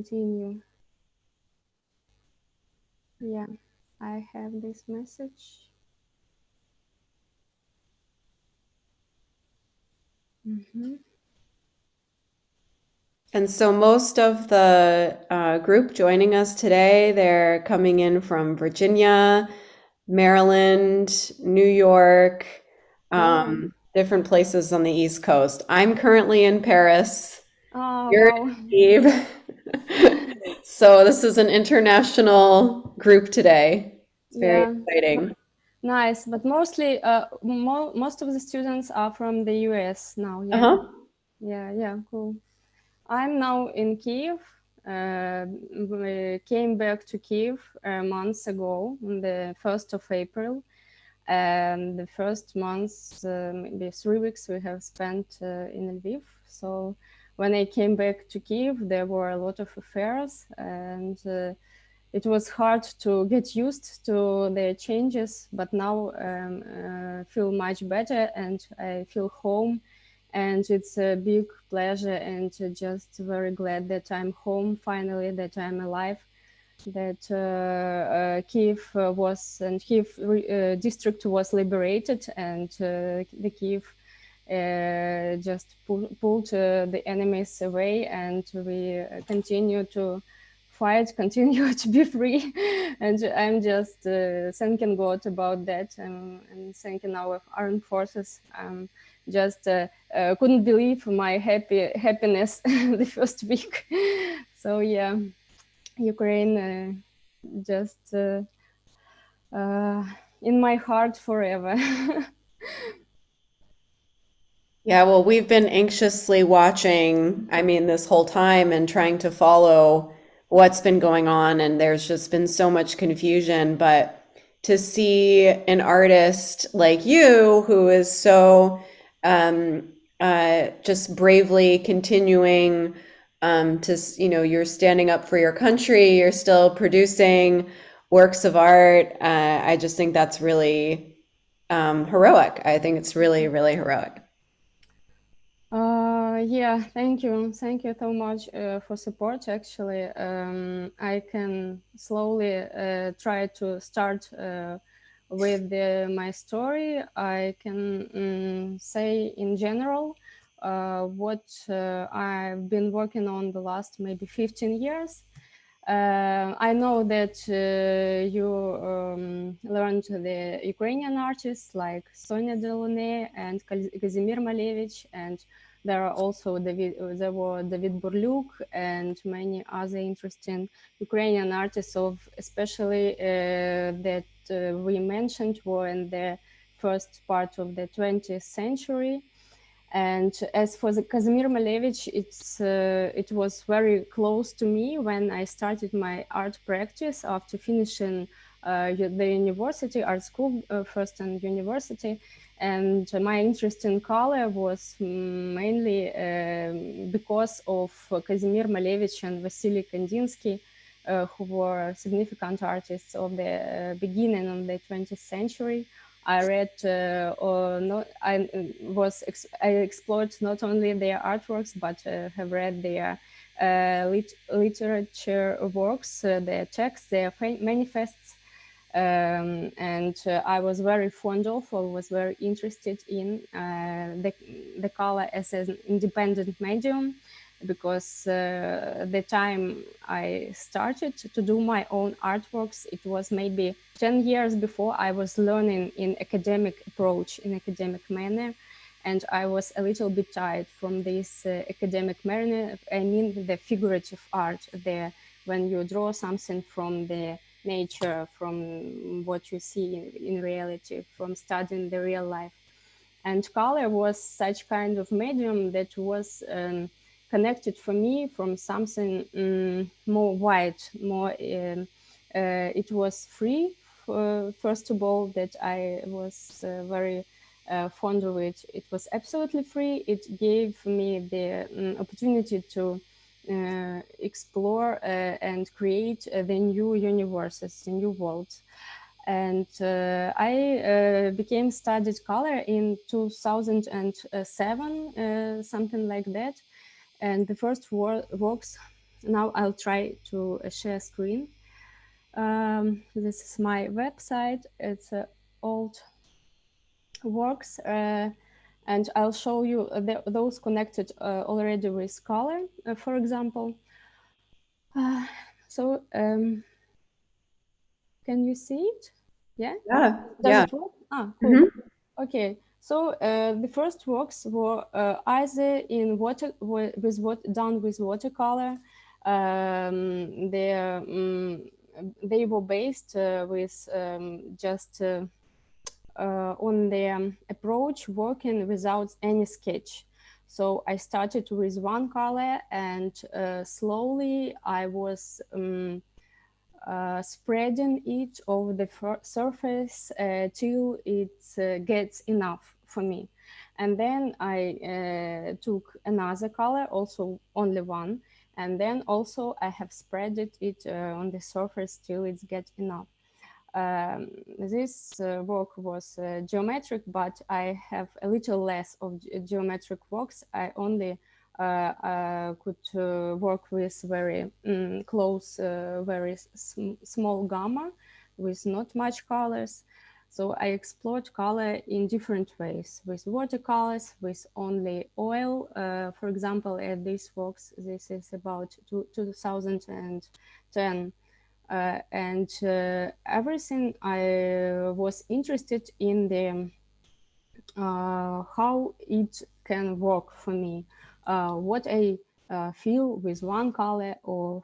continue. Yeah, I have this message. And so most of the group joining us today, they're coming in from Virginia, Maryland, New York, Oh, different places on the East Coast. I'm currently in Paris. You're wow. in Kyiv. So this is an international group today. It's very Yeah, exciting. nice. But mostly, most of the students are from the US now. Yeah, Uh-huh. yeah, cool. I'm now in Kyiv. We came back to Kyiv months ago, on the 1st of April. And the first months, maybe 3 weeks, we have spent in Lviv. So when I came back to Kyiv, there were a lot of affairs, and it was hard to get used to the changes. But now feel much better, and I feel home, and it's a big pleasure, and just very glad that I'm home finally, that I'm alive, that Kiev was, and Kiev district was liberated, and the Kiev just pulled the enemies away, and we continue to fight, continue to be free. And I'm just thanking God about that, and thanking our armed forces. Just couldn't believe my happiness the first week. So yeah, Ukraine just in my heart forever. Yeah, well, we've been anxiously watching, I mean, this whole time and trying to follow what's been going on, and there's just been so much confusion. But to see an artist like you who is so just bravely continuing you're standing up for your country, you're still producing works of art. I just think that's really heroic. I think it's really, really heroic. Yeah, thank you so much for support. Actually, I can slowly try to start with my story. I can say in general what I've been working on the last maybe 15 years. I know that you learned the Ukrainian artists like Sonia Delaunay and Kazimir Malevich, and there were David Burlyuk and many other interesting Ukrainian artists, of especially that we mentioned were in the first part of the 20th century. And as for the Kazimir Malevich, it was very close to me when I started my art practice after finishing the university, art school first and university. And my interest in color was mainly because of Kazimir Malevich and Vasily Kandinsky, who were significant artists of the beginning of the 20th century. I read, or not, I explored not only their artworks, but have read their literature works, their texts, their manifests. And I was very fond of, or was very interested in the color as an independent medium, because the time I started to do my own artworks, it was maybe 10 years before I was learning in academic approach, in academic manner. And I was a little bit tired from this academic manner. I mean, the figurative art there, when you draw something from the nature, from what you see in reality, from studying the real life. And color was such kind of medium that was connected for me from something more white, more. It was free. First of all, that I was very fond of it. It was absolutely free. It gave me the opportunity to explore and create the new universes, the new worlds. And I became studied color in 2007, something like that. And the first works Now I'll try to share screen. This is my website. It's old works, and I'll show you those connected already with color, for example. So can you see it? Yeah? Yeah, Does yeah. it work? Ah, cool. Hmm. Okay, so the first works were either in done with watercolor. They were based with just on the approach working without any sketch. So I started with one color, and slowly I was spreading it over the surface till it gets enough for me. And then I took another color, also only one, and then also I have spreaded it on the surface till it gets enough. This work was geometric, but I have a little less of geometric works. I only could work with very close, very small gamma with not much colors. So I explored color in different ways, with watercolors, with only oil. For example, at these works, this is about 2010. And everything I was interested in the how it can work for me, what I feel with one color or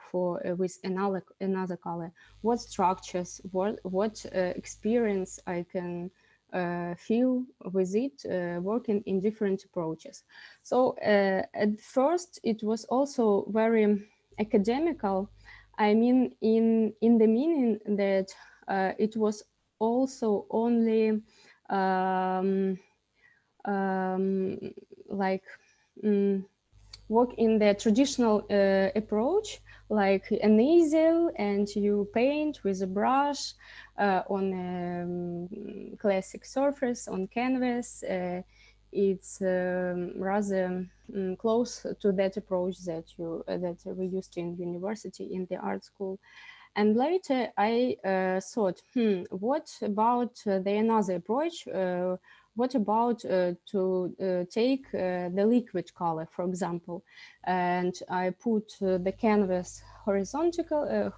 with another color, what structures, what experience I can feel with it working in different approaches. So at first it was also very academical. I mean, in the meaning that it was also only um, um, like work in the traditional approach, like an easel, and you paint with a brush on a classic surface on canvas. It's rather close to that approach that we used in university in the art school. And later I thought, what about the another approach? What about to take the liquid color, for example? And I put the canvas horizontal,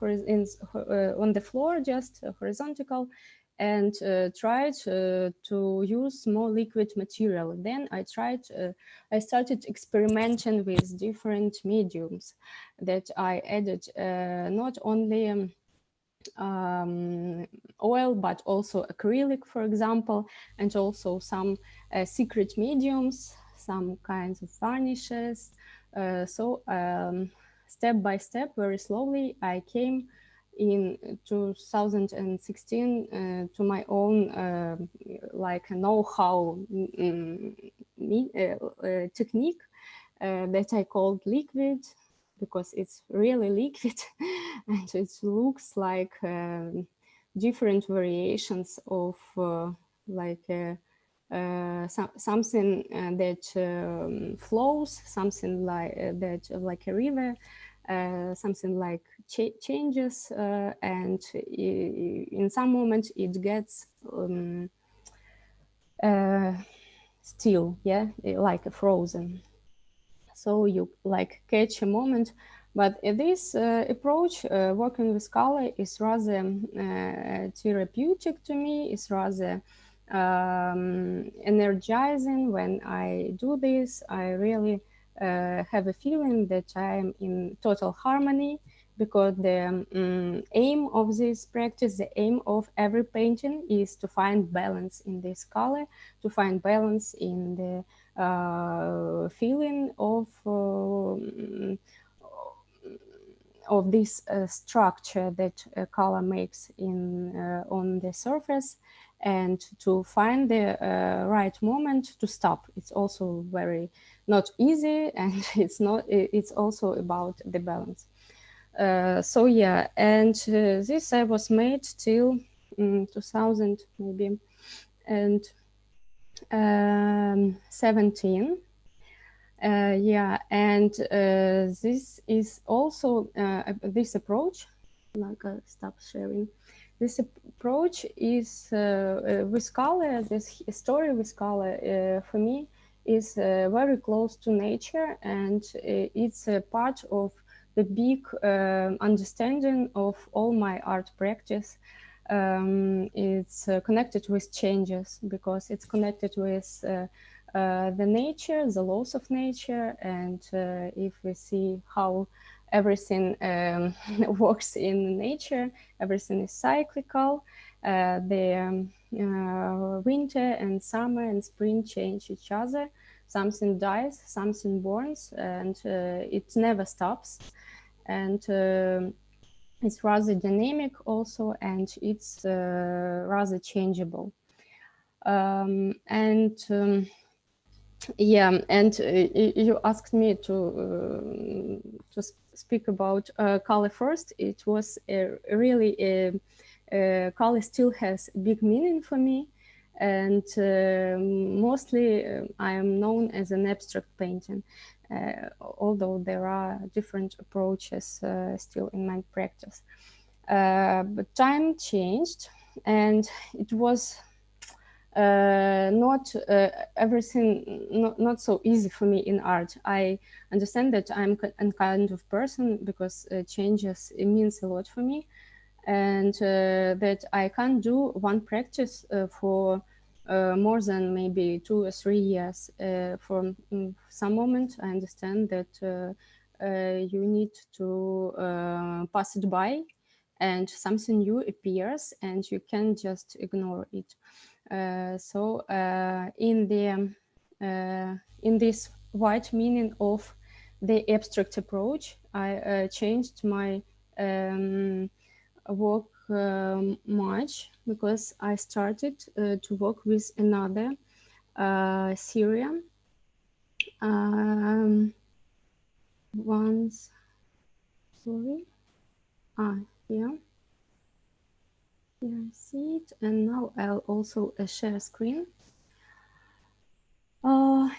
on the floor, just horizontal, and tried to use more liquid material. Then I started experimenting with different mediums that I added not only oil, but also acrylic, for example, and also some secret mediums, some kinds of varnishes. So step by step, very slowly, I came in 2016 to my own like know-how technique that I called liquid, because it's really liquid and it looks like different variations of like something that flows, something like like a river, something like changes, and in some moment it gets uh, still, yeah, like a frozen. So you like catch a moment. But this approach, working with color, is rather therapeutic to me. It's rather energizing. When I do this, I really have a feeling that I'm in total harmony, because the aim of this practice, the aim of every painting, is to find balance in this color, to find balance in the feeling of this structure that color makes in on the surface, and to find the right moment to stop. It's also very not easy, and it's also about the balance. So yeah, and this I was made till 2000 maybe, and 17. Yeah, and this is also this approach. Like, stop sharing. This approach is with color. This story with color for me is very close to nature, and it's a part of the big understanding of all my art practice. It's connected with changes because it's connected with the nature, the laws of nature, and if we see how everything works in nature, everything is cyclical. The winter and summer and spring change each other. Something dies, something borns, and it never stops. And it's rather dynamic also, and it's rather changeable. And yeah, and you asked me to speak about color first. It was really color still has big meaning for me, and mostly I am known as an abstract painting, although there are different approaches still in my practice. But time changed, and it was not everything not so easy for me in art. I understand that I'm a kind of person because changes, it means a lot for me, and that I can't do one practice for more than maybe 2 or 3 years. For some moment, I understand that you need to pass it by, and something new appears, and you can just ignore it. So in this wide meaning of the abstract approach, I changed my work much because I started to work with another Syrian. Once, sorry, yeah, I see it, and now I'll also share screen.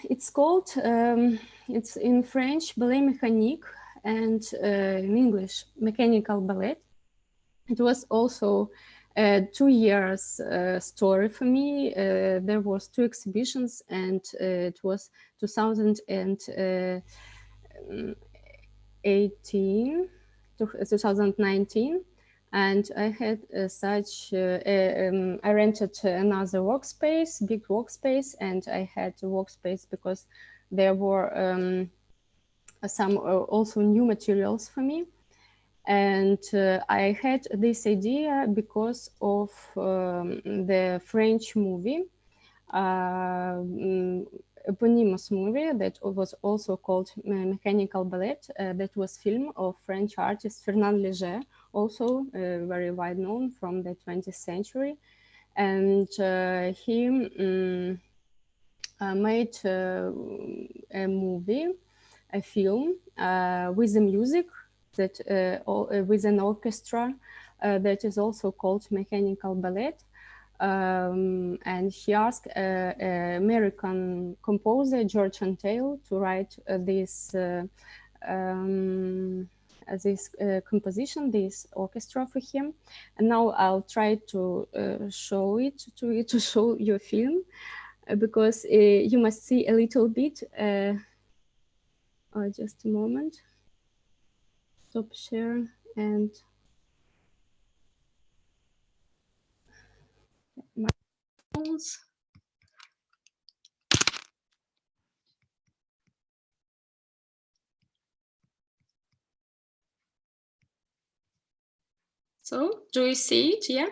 It's called, it's in French, Ballet Mécanique, and in English, Mechanical Ballet. It was also a 2 years story for me. There was 2 exhibitions, and it was 2018 to 2019. And I had I rented another workspace, big workspace, and I had a workspace because there were some also new materials for me. And I had this idea because of the French movie, eponymous movie that was also called Mechanical Ballet. That was film of French artist Fernand Léger, also very wide known from the 20th century. And he made a movie, a film with the music that with an orchestra that is also called Mechanical Ballet. And he asked American composer George Untitled to write this composition, this orchestra for him. And now I'll try to show it to you, to show your film, because you must see a little bit. Just a moment. Stop share and my phones. So, do you see it? Yeah.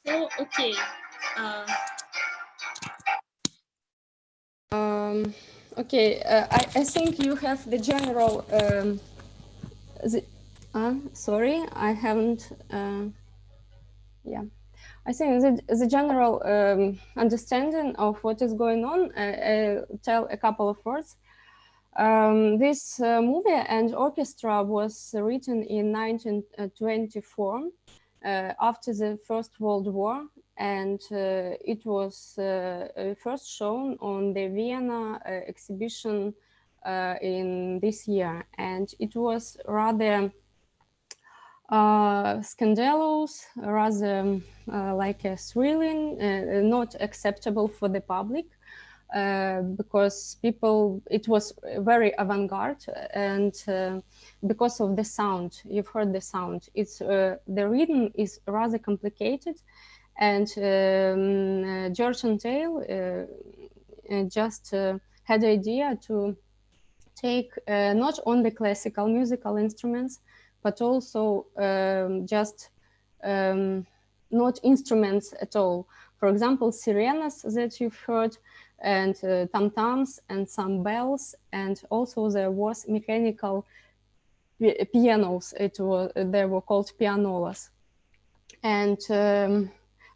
So, okay. Okay, I think you have the general. The, sorry, I haven't. Yeah, I think the general understanding of what is going on. Tell a couple of words. This movie and orchestra was written in 1924 after the First World War, and it was first shown on the Vienna exhibition in this year, and it was rather scandalous, rather like a thrilling, not acceptable for the public. Because people, it was very avant-garde, and because of the sound, you've heard the sound. It's the rhythm is rather complicated, and George and Dale just had the idea to take not only classical musical instruments, but also just not instruments at all. For example, sirenas that you've heard, and tam-tams and some bells, and also there was mechanical pianos. They were called pianolas, and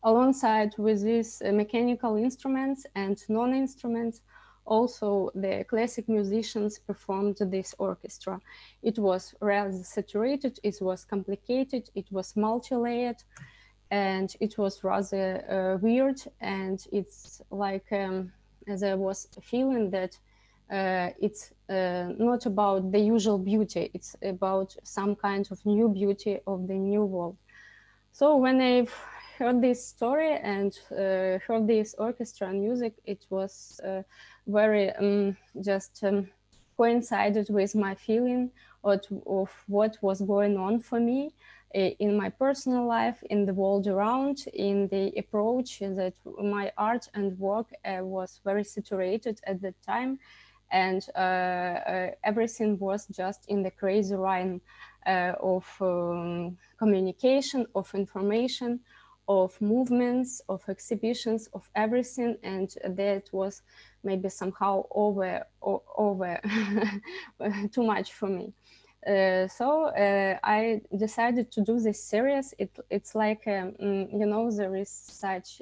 alongside with these mechanical instruments and non-instruments, also the classic musicians performed this orchestra. It was rather saturated, it was complicated, it was multi-layered, and it was rather weird. And it's like there was a feeling that it's not about the usual beauty, it's about some kind of new beauty of the new world. So when I heard this story and heard this orchestra music, it was very just coincided with my feeling of what was going on for me in my personal life, in the world around, in the approach that my art and work was very saturated at that time. And everything was just in the crazy rhyme of communication, of information, of movements, of exhibitions, of everything, and that was maybe somehow over too much for me. So I decided to do this series. It's like you know, there is such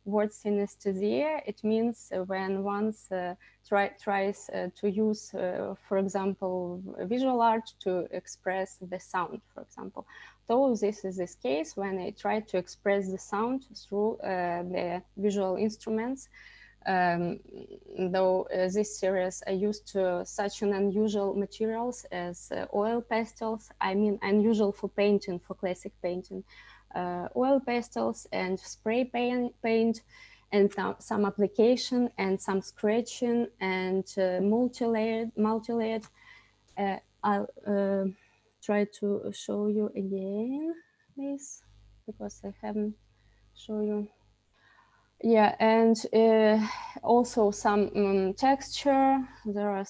word synesthesia. It means when one tries to use, for example, visual art to express the sound, for example. So this is this case when I try to express the sound through the visual instruments. Though this series I used such an unusual materials as oil pastels. I mean, unusual for painting, for classic painting. Oil pastels and spray paint and some application and some scratching and multi-layered. I'll try to show you again this, because I haven't shown you. Yeah, and also some texture. There are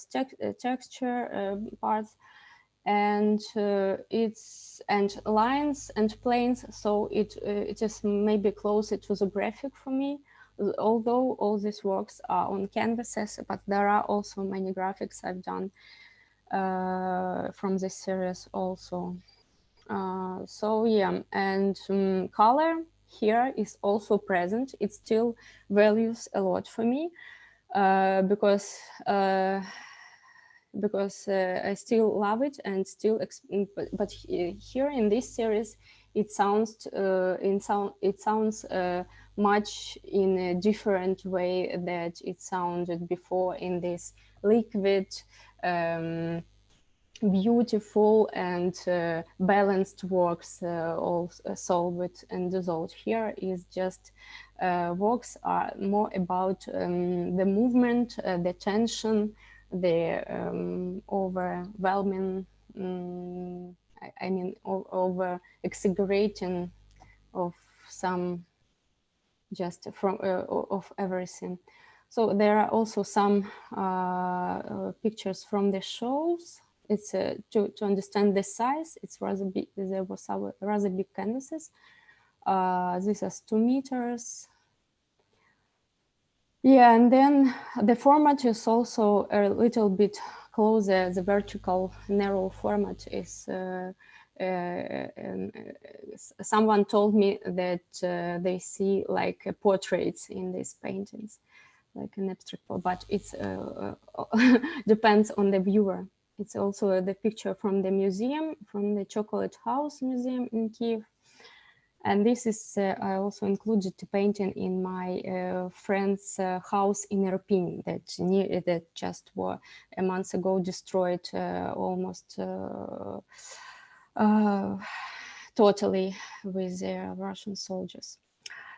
texture parts, and it's and lines and planes, so it is maybe closer to the graphic for me, although all these works are on canvases, but there are also many graphics I've done from this series also. So yeah, and color here is also present. It still values a lot for me, because I still love it and still. But here in this series, it sounds much in a different way that it sounded before in this liquid. Beautiful and balanced works, all solved and dissolved. Here is just works are more about the movement, the tension, the overwhelming, I mean, over exaggerating of some, just from of everything. So there are also some pictures from the shows. It's to understand the size. It's rather big. There was rather big canvases. This is 2 meters. Yeah, and then the format is also a little bit closer. The vertical narrow format is. Someone told me that they see like portraits in these paintings, like an abstract, but it's depends on the viewer. It's also the picture from the museum, from the Chocolate House Museum in Kiev. And this is, I also included the painting in my friend's house in Irpin that just were a month ago destroyed almost totally with the Russian soldiers.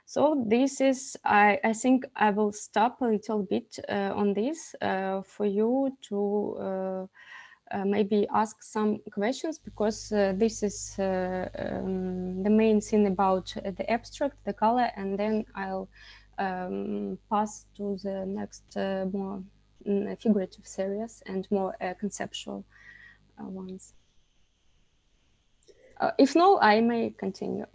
So this is, I think I will stop a little bit on this for you to maybe ask some questions, because this is the main thing about the abstract, the color, and then I'll pass to the next more figurative series and more conceptual ones. If no, I may continue.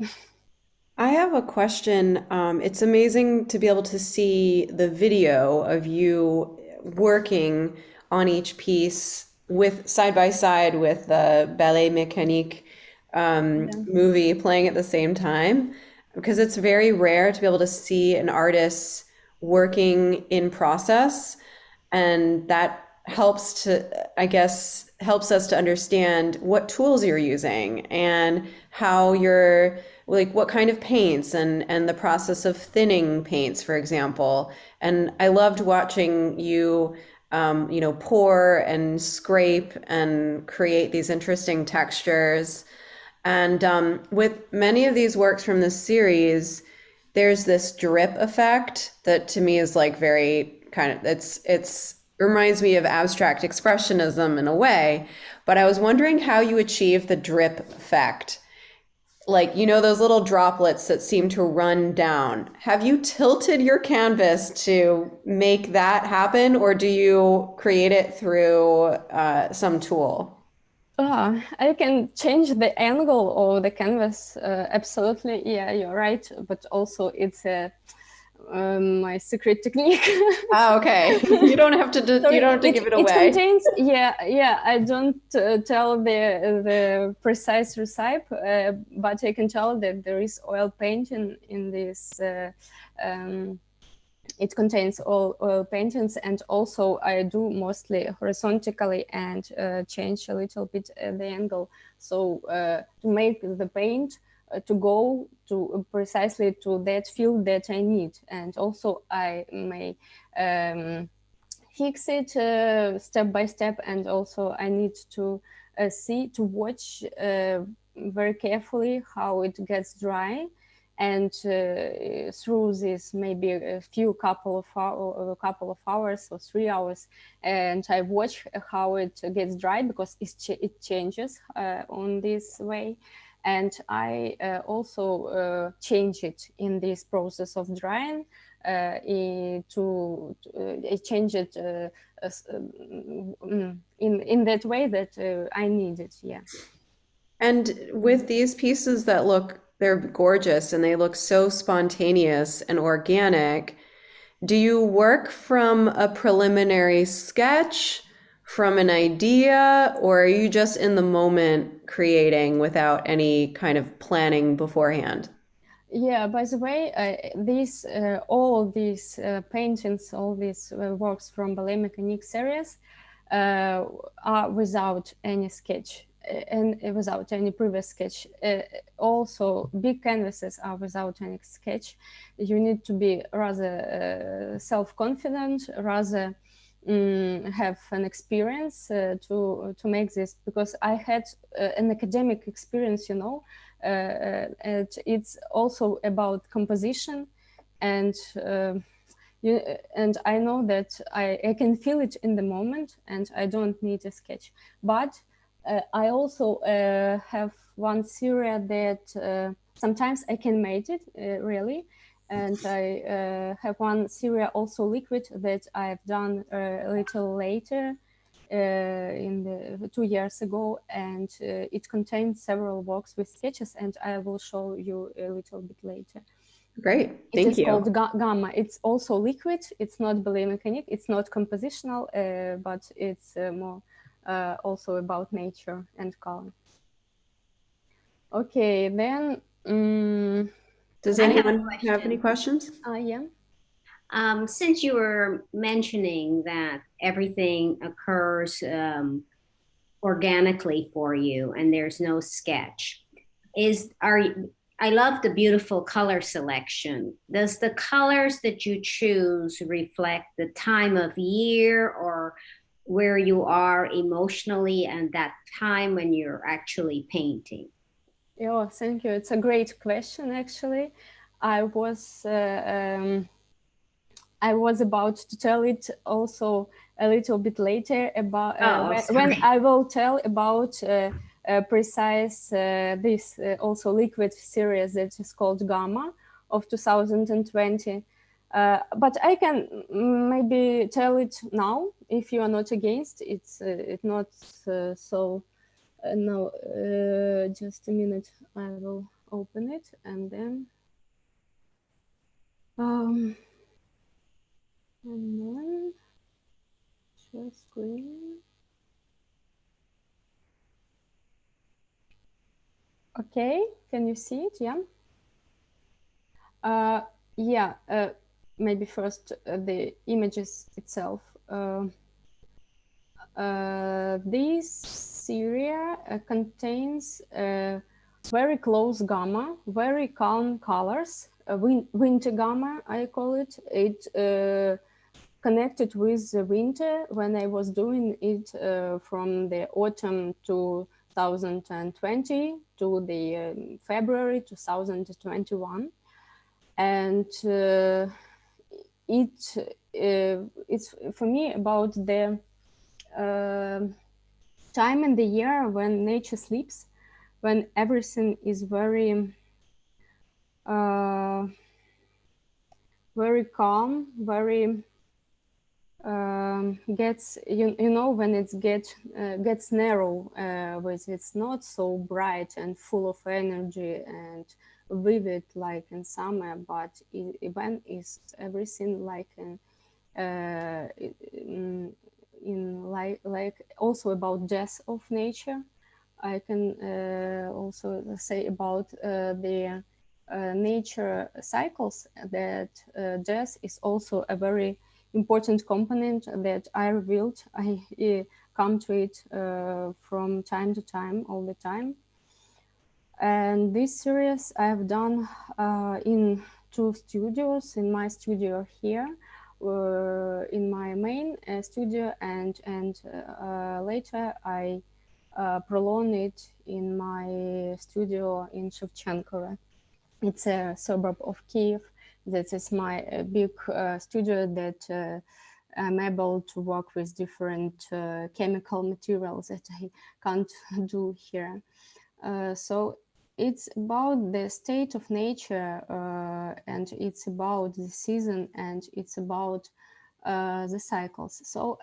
I have a question. It's amazing to be able to see the video of you working on each piece with side by side with the Ballet Mécanique movie playing at the same time, because it's very rare to be able to see an artist working in process, and that helps to, I guess, helps us to understand what tools you're using and how you're like what kind of paints and the process of thinning paints, for example. And I loved watching you pour and scrape and create these interesting textures. And with many of these works from this series, there's this drip effect that to me is like very kind of, it's reminds me of abstract expressionism in a way. But I was wondering how you achieve the drip effect. Like, those little droplets that seem to run down. Have you tilted your canvas to make that happen, or do you create it through some tool? I can change the angle of the canvas. Absolutely, yeah, you're right. But also, it's my secret technique. Oh, okay. You don't have to So you don't have to give it it away. contains, yeah. I don't tell the precise recipe, but I can tell that there is oil painting in this. It contains all oil paintings, and also I do mostly horizontally and change a little bit the angle, so to make the paint to go to precisely to that field that I need. And also I may fix it step by step, and also I need to watch very carefully how it gets dry. And through this maybe a couple of hours or 3 hours, and I watch how it gets dry, because it changes on this way. And I also change it in this process of drying, change it in that way that I needed. Yeah. And with these pieces that look, they're gorgeous and they look so spontaneous and organic, do you work from a preliminary sketch, from an idea, or are you just in the moment creating without any kind of planning beforehand? Yeah, by the way, all these paintings, all these works from Ballet Mechanique series are without any sketch and without any previous sketch. Also, big canvases are without any sketch. You need to be rather self-confident, rather have an experience to make this, because I had an academic experience, and it's also about composition, and and I know that I can feel it in the moment, and I don't need a sketch. But I also have one series that sometimes I can make it really, and I have one series also liquid that I've done a little later in the 2 years ago, and it contains several works with sketches, and I will show you a little bit later. Great, It thank is you. called Gamma. It's also liquid. It's not ballet mechanic. It's not compositional, but it's more also about nature and color. Okay, then. Does I have a anyone have any question. questions? Yeah. Since you were mentioning that everything occurs organically for you and there's no sketch, I love the beautiful color selection. Does the colors that you choose reflect the time of year or where you are emotionally and that time when you're actually painting? Yeah, thank you. It's a great question, actually. I was about to tell it also a little bit later about when I will tell about precise this also liquid series that is called Gamma of 2020. But I can maybe tell it now if you are not against. It's not so. No, just a minute. I will open it and then. And then share screen. Okay, can you see it? Yeah. Yeah. Maybe first the images itself. This series contains very close gamma, very calm colors. Winter gamma, I call it. It connected with the winter when I was doing it from the autumn 2020 to the February 2021, and it's for me about the time in the year when nature sleeps, when everything is very very calm, very gets when it gets narrow, with it's not so bright and full of energy and vivid like in summer, but when is everything like in like also about death of nature. I can also say about the nature cycles, that death is also a very important component that I revealed. I come to it from time to time, all the time. And this series I have done in 2 studios, in my studio here, in my main studio, and later I prolong it in my studio in Shevchenko. It's a suburb of Kiev. That is my big studio that I'm able to work with different chemical materials that I can't do here. So it's about the state of nature, and it's about the season, and it's about the cycles. So,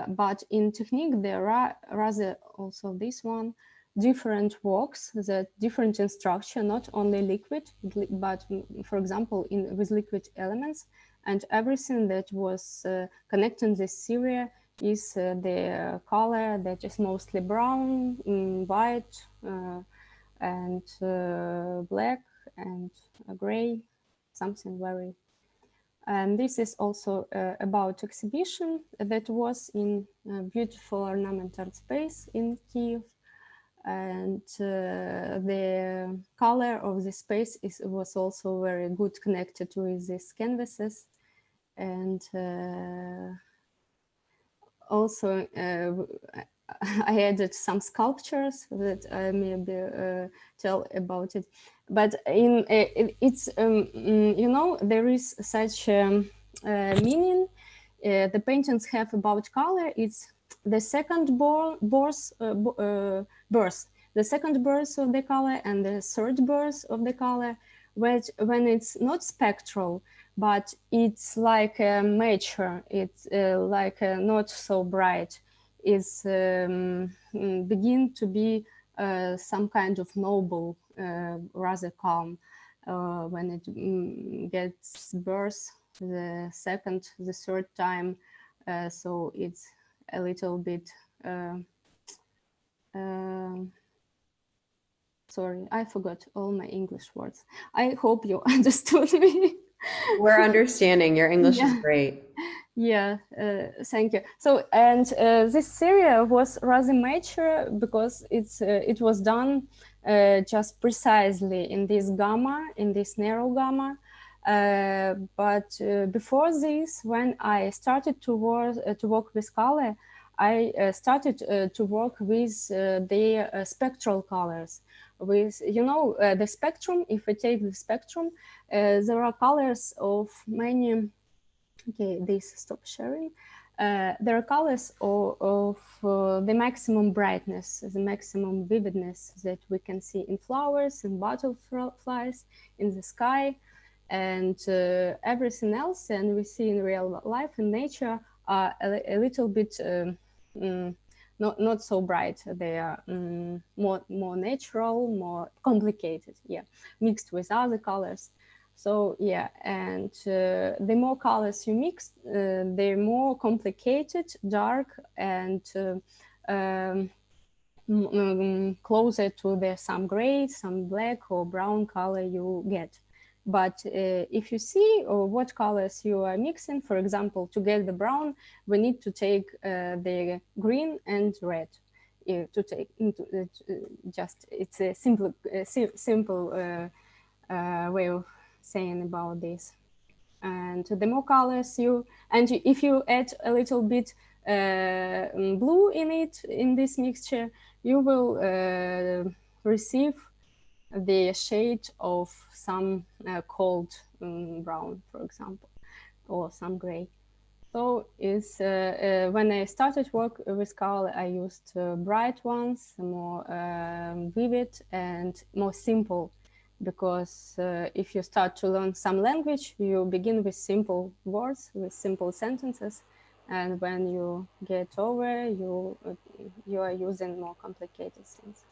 but in technique, there are rather also this one different works that different in structure, not only liquid, but for example, with liquid elements, and everything that was connecting this series is the color that is mostly brown, white, and black and gray, something very. And this is also about exhibition that was in a beautiful ornamental space in Kiev. And the color of the space was also very good connected with these canvases. And also I added some sculptures that I maybe tell about it. But it's you know, there is such meaning the paintings have about color. It's the second birth, the second birth of the color and the third birth of the color, which when it's not spectral, but it's like a mature, it's like not so bright, is begin to be some kind of noble, rather calm, when it gets birth the second, the third time. So it's a little bit sorry, I forgot all my English words. I hope you understood me. We're understanding. Your English is Yeah. great. Yeah, thank you. So, and this series was rather mature because it was done just precisely in this gamma, in this narrow gamma. But before this, when I started to work with color, I started to work with the spectral colors. With, you know, the spectrum. If we take the spectrum, there are colors of many. Okay, this stop sharing. There are colors of the maximum brightness, the maximum vividness that we can see in flowers, in butterflies, in the sky, and everything else. And we see in real life, in nature, are a little bit not so bright. They are more natural, more complicated. Yeah, mixed with other colors. So yeah, and the more colors you mix, the more complicated, dark, and closer to the some gray, some black or brown color you get. But if you see what colors you are mixing, for example, to get the brown, we need to take the green and red. To take into just it's a simple way of saying about this. And the more colors you, and if you add a little bit blue in it, in this mixture, you will receive the shade of some cold brown, for example, or some gray. So is when I started work with color, I used bright ones, more vivid and more simple, because if you start to learn some language, you begin with simple words, with simple sentences, and when you get over, you are using more complicated things.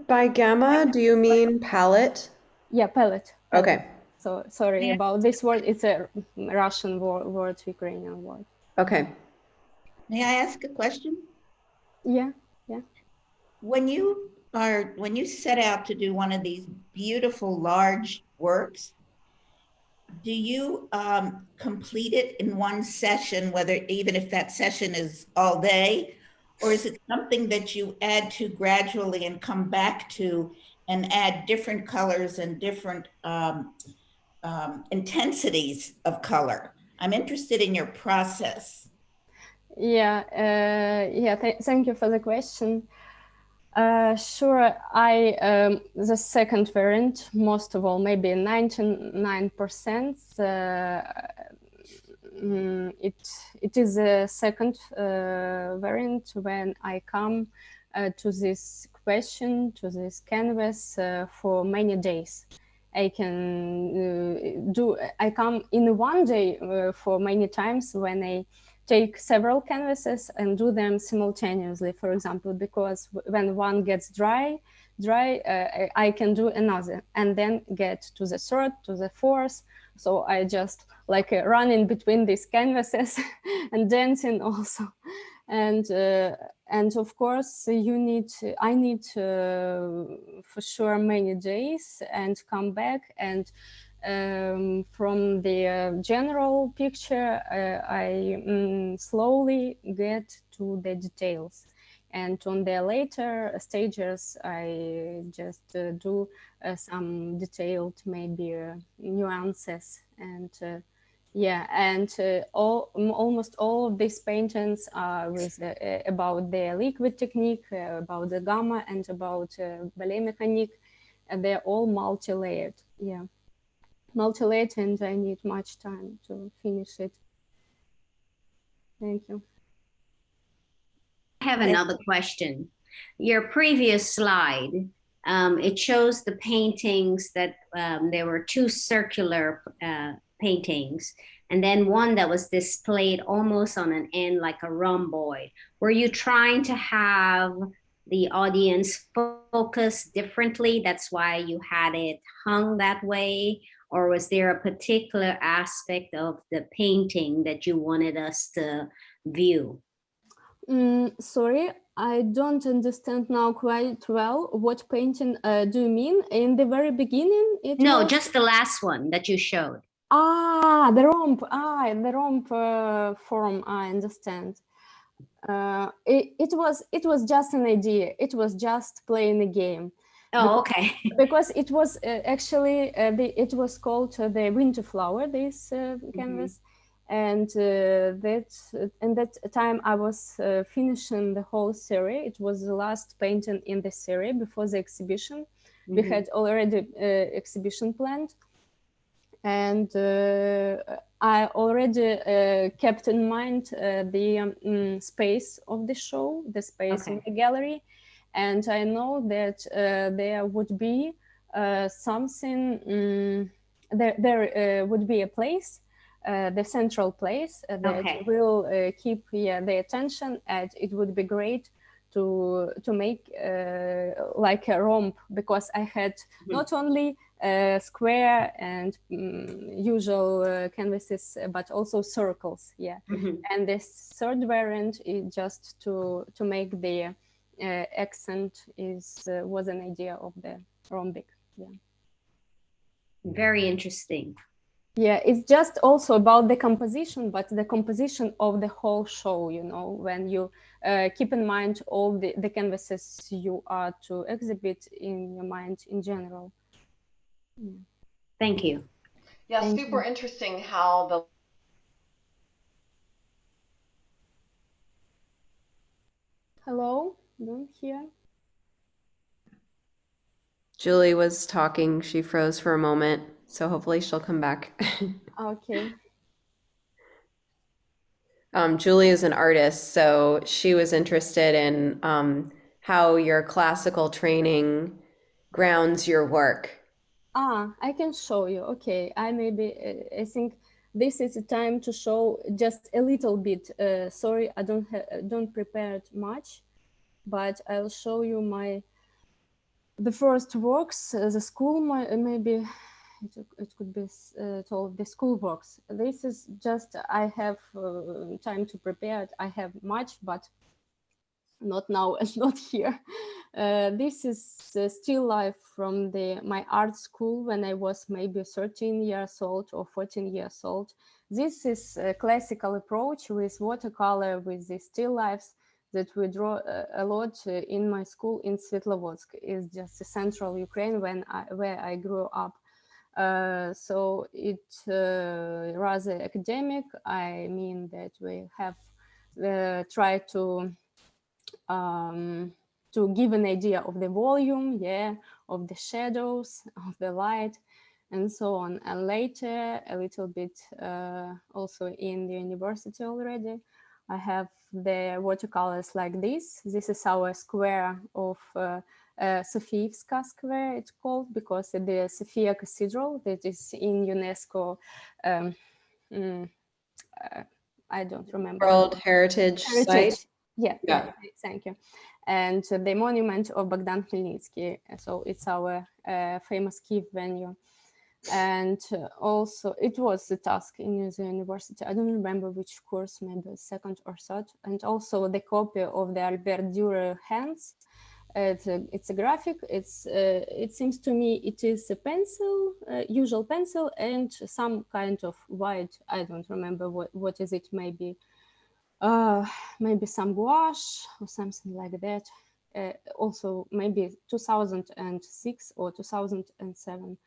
By gamma, do you mean palette? Yeah, palette. Okay. So sorry about this word. It's a Russian word, Ukrainian word. Okay. May I ask a question? Yeah, yeah. When you set out to do one of these beautiful large works, do you complete it in one session, whether even if that session is all day, or is it something that you add to gradually and come back to and add different colors and different intensities of color? I'm interested in your process. Yeah, thank you for the question. Sure, the second variant, most of all, maybe 99%, it is a second variant when I come to this question, to this canvas for many days. I can I come in one day for many times when I take several canvases and do them simultaneously, for example, because when one gets dry, I can do another and then get to the third, to the fourth. So I just like running between these canvases and dancing also. And of course I need for sure many days and come back, and from the general picture I slowly get to the details, and on the later stages I just do some detailed maybe nuances, and yeah, and almost all of these paintings are with about the liquid technique, about the gamma, and about ballet mechanique, and they're all multi-layered. Yeah, multi-layered, and I need much time to finish it. Thank you. I have another question. Your previous slide, it shows the paintings that there were two circular paintings, and then one that was displayed almost on an end like a rhomboid. Were you trying to have the audience focus differently? That's why you had it hung that way? Or was there a particular aspect of the painting that you wanted us to view? Sorry, I don't understand now quite well. What painting do you mean? In the very beginning? No, just the last one that you showed. The romp. The romp form. I understand. It was just an idea. It was just playing a game. Oh, okay. Because it was actually it was called the Winter Flower. This canvas. And that time I was finishing the whole series. It was the last painting in the series before the exhibition. We had already exhibition planned, and I already kept in mind the space of the show, the space of the gallery, and I know that there would be something. There would be a place. The central place that will keep the attention, and it would be great to make like a romp, because I had not only square and usual canvases, but also circles. And this third variant is just to make the accent was an idea of the rhombic. Very interesting. Yeah, it's just also about the composition, but the composition of the whole show, you know, when you keep in mind all the canvases you are to exhibit in your mind in general. Thank you. Yeah, super interesting how the Hello, don't hear. Julie was talking. She froze for a moment, so hopefully she'll come back. Okay. Julie is an artist, so she was interested in how your classical training grounds your work. I can show you. Okay, I think this is the time to show just a little bit. Sorry, I don't prepare much, but I'll show you the first works. The school maybe it could be told the school works. This is just I have time to prepare it. I have much, but not now and not here. This is still life from my art school when I was maybe 13 years old or 14 years old. This is a classical approach with watercolor, with the still lifes that we draw a lot in my school in Svetlovodsk. It's just central Ukraine where I grew up. So it's rather academic. I mean that we have tried to give an idea of the volume, of the shadows, of the light, and so on. And later, a little bit also in the university already, I have the watercolors like this. This is our square of Sofievska Square, it's called, because the Sophia Cathedral that is in UNESCO, mm, I don't remember. World Heritage Site. Yeah, Yeah. yeah, thank you. And the monument of Bogdan Khmelnytsky. So it's our famous Kiev venue. And also it was the task in the university. I don't remember which course, maybe second or third. And also the copy of the Albert Dürer hands. It's a graphic. It seems to me it is a pencil, usual pencil, and some kind of white. I don't remember what is it. Maybe some gouache or something like that. Also maybe 2006 or 2007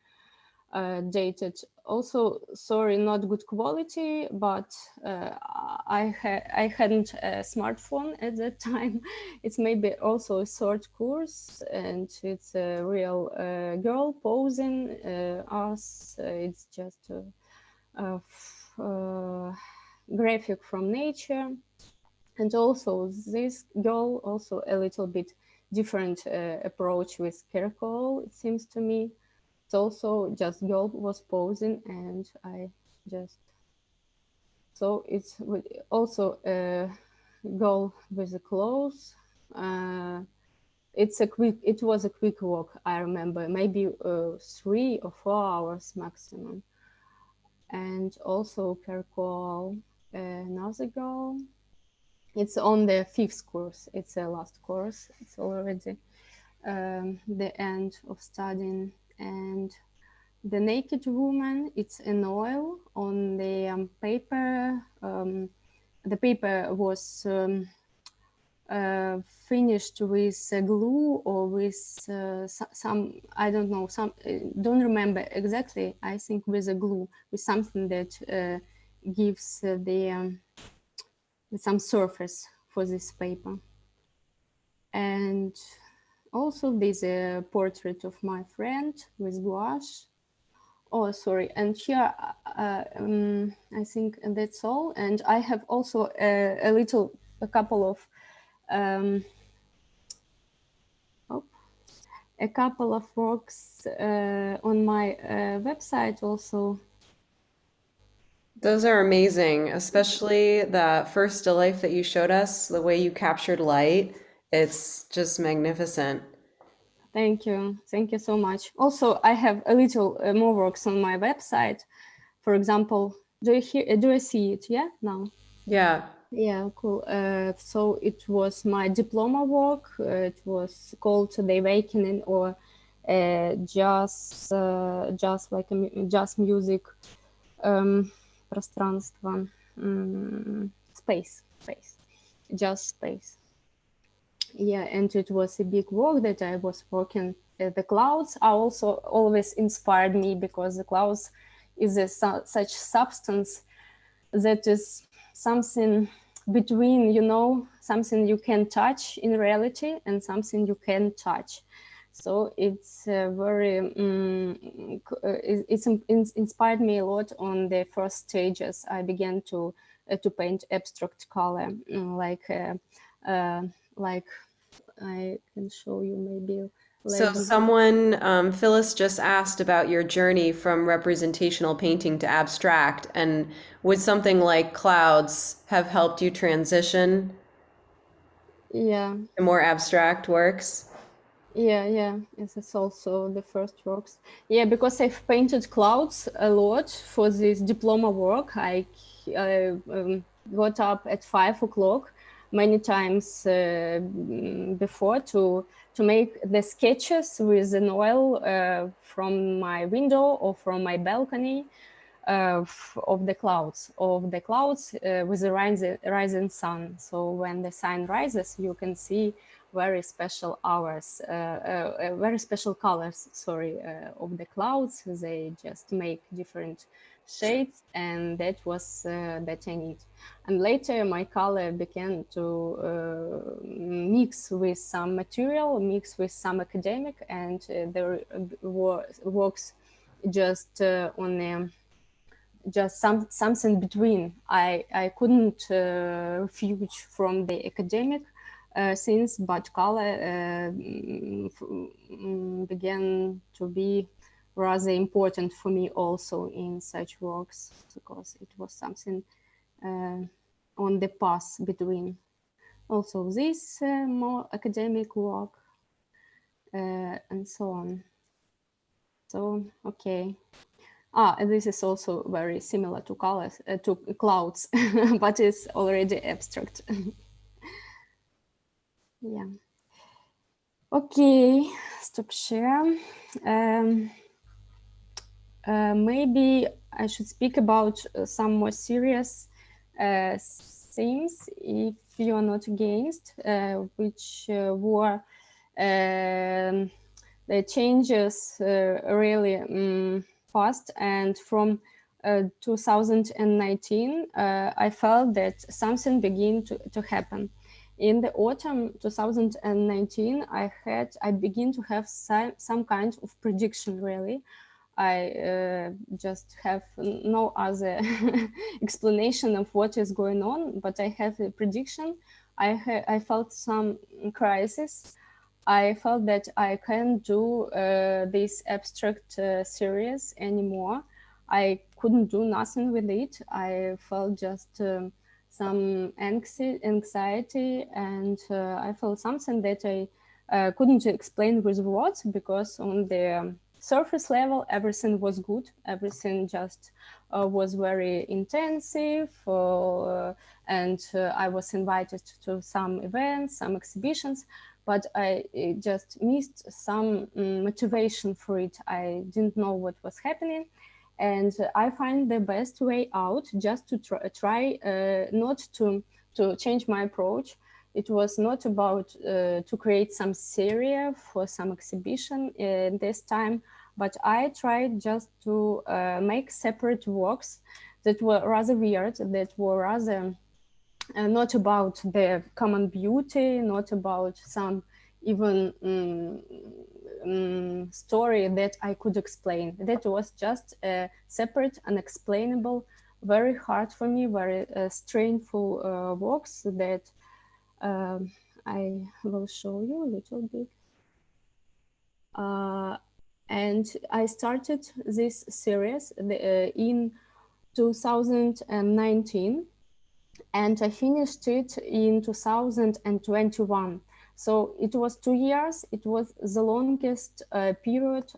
dated. Also, sorry, not good quality, but I hadn't a smartphone at that time. It's maybe also a short course, and it's a real girl posing us. It's just graphic from nature. And also this girl also a little bit different approach with charcoal, it seems to me. It's also just girl was posing, and I just, so it's also a girl with the clothes. It was a quick walk, I remember, maybe 3 or 4 hours maximum. And also charcoal, another girl. It's on the 5th course. It's a last course. It's already the end of studying. And the naked woman, it's an oil on the paper. The paper was finished with glue or with some, I don't know, don't remember exactly. I think with a glue, with something that gives some surface for this paper. And also there's a portrait of my friend with gouache. Oh, sorry. And here, I think that's all. And I have also a couple of works on my website also. Those are amazing, especially that first still life that you showed us, the way you captured light. It's just magnificent. Thank you. Thank you so much. Also, I have a little more works on my website. For example, do you see it? Yeah, now? Yeah. Yeah, cool. So it was my diploma work. It was called The Awakening, or jazz jazz music, пространство, space, jazz space. Yeah, and it was a big work that I was working. The clouds are also always inspired me, because the clouds is such substance that is something between, something you can touch in reality and something you can touch. So it's it's inspired me a lot on the first stages. I began to paint abstract color, like I can show you maybe So later. someone, Phyllis just asked about your journey from representational painting to abstract, and would something like clouds have helped you transition Yeah. to more abstract works? Yeah, it's also the first works. Yeah, because I've painted clouds a lot for this diploma work. I got up at 5 o'clock many times before to make the sketches with an oil from my window or from my balcony of the clouds with the rising sun. So when the sun rises, you can see very special hours, very special colors, of the clouds. They just make different shades, and that was that I need. And later my color began to mix with some material, mix with some academic, and there were works just on just something between. I couldn't refuge from the academic things, but color began to be rather important for me also in such works, because it was something on the path between. Also this more academic work and so on. So, okay. And this is also very similar to colors, to clouds, but it's already abstract. Yeah. Okay, stop share. Maybe I should speak about some more serious things, if you are not against, which were the changes really fast. And from 2019, I felt that something began to happen. In the autumn 2019, I began to have some kind of prediction, really. I just have no other explanation of what is going on, but I have a prediction. I felt some crisis. I felt that I can't do this abstract series anymore. I couldn't do nothing with it. I felt just some anxiety, and I felt something that I couldn't explain with words, because on the surface level, everything was good. Everything just was very intensive, and I was invited to some events, some exhibitions, but I just missed some motivation for it. I didn't know what was happening. And I find the best way out just to try not to change my approach. It was not about to create some series for some exhibition this time, but I tried just to make separate works that were rather weird, that were rather not about the common beauty, not about some even story that I could explain. That was just a separate, unexplainable, very hard for me, very strainful works that I will show you a little bit. And I started this series in 2019, and I finished it in 2021. So it was 2 years. It was the longest period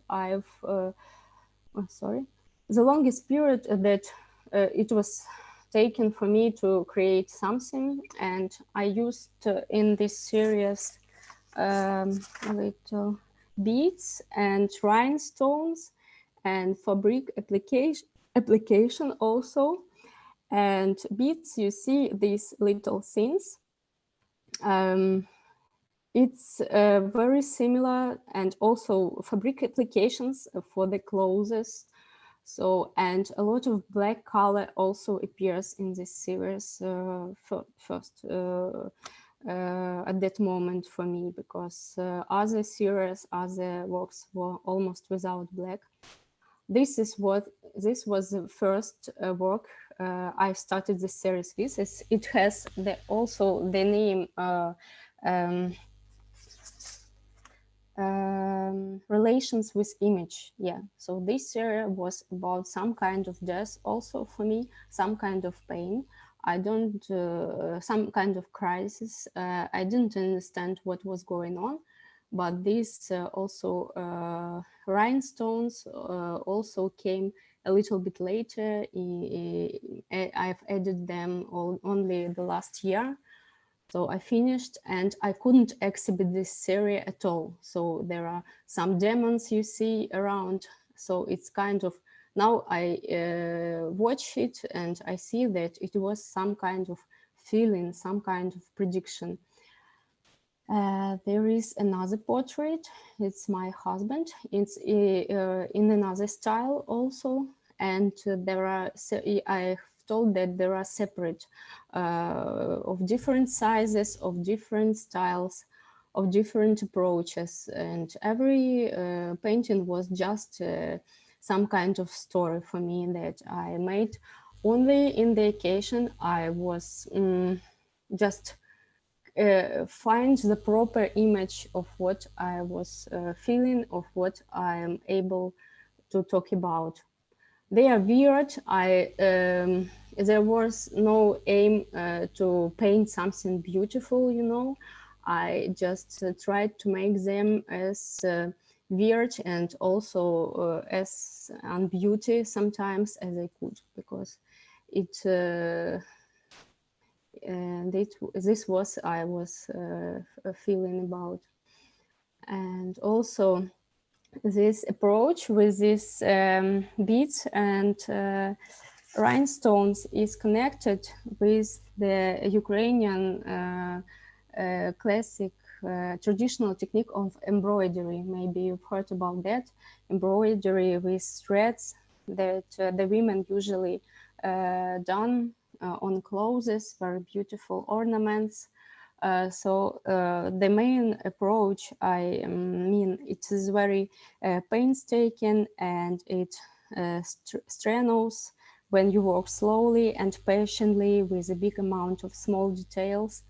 the longest period that it was taken for me to create something. And I used in this series little beads and rhinestones and fabric application also. And beads, you see these little things. It's very similar, and also fabric applications for the clothes. So, and a lot of black color also appears in this series first at that moment for me, because other series, other works were almost without black. This was the first work I started this series with. It has also the name relations with image. Yeah, so this series was about some kind of death also for me, some kind of pain. I don't some kind of crisis. I didn't understand what was going on, but these also rhinestones also came a little bit later. I've added them only the last year. So I finished, and I couldn't exhibit this series at all. So there are some demons you see around. So it's kind of, now I watch it and I see that it was some kind of feeling, some kind of prediction. There is another portrait. It's my husband. It's in another style also. And there are, I've told that there are separate of different sizes, of different styles, of different approaches. And every painting was just some kind of story for me that I made. Only in the occasion I was just find the proper image of what I was feeling, of what I am able to talk about. They are weird. There was no aim to paint something beautiful, you know. I just tried to make them as weird and also as unbeauty sometimes as I could, because it this was I was feeling about. And also this approach with these beads and rhinestones is connected with the Ukrainian classic traditional technique of embroidery. Maybe you've heard about that. Embroidery with threads that the women usually done on clothes, very beautiful ornaments. So the main approach, I mean, it is very painstaking, and it strenuous when you work slowly and patiently with a big amount of small details.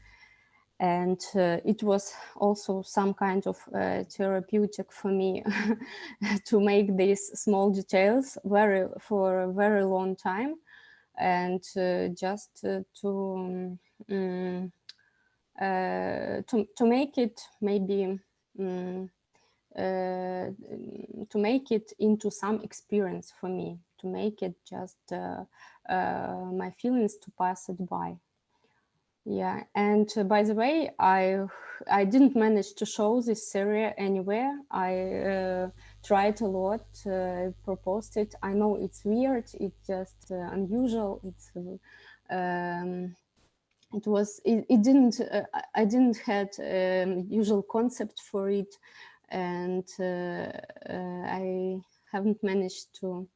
And it was also some kind of therapeutic for me to make these small details for a very long time, and just to make it maybe to make it into some experience for me, to make it just my feelings to pass it by. Yeah, and by the way, I didn't manage to show this series anywhere. I tried a lot, proposed it. I know it's weird, it's just unusual. It didn't. I didn't had usual concept for it, and I haven't managed to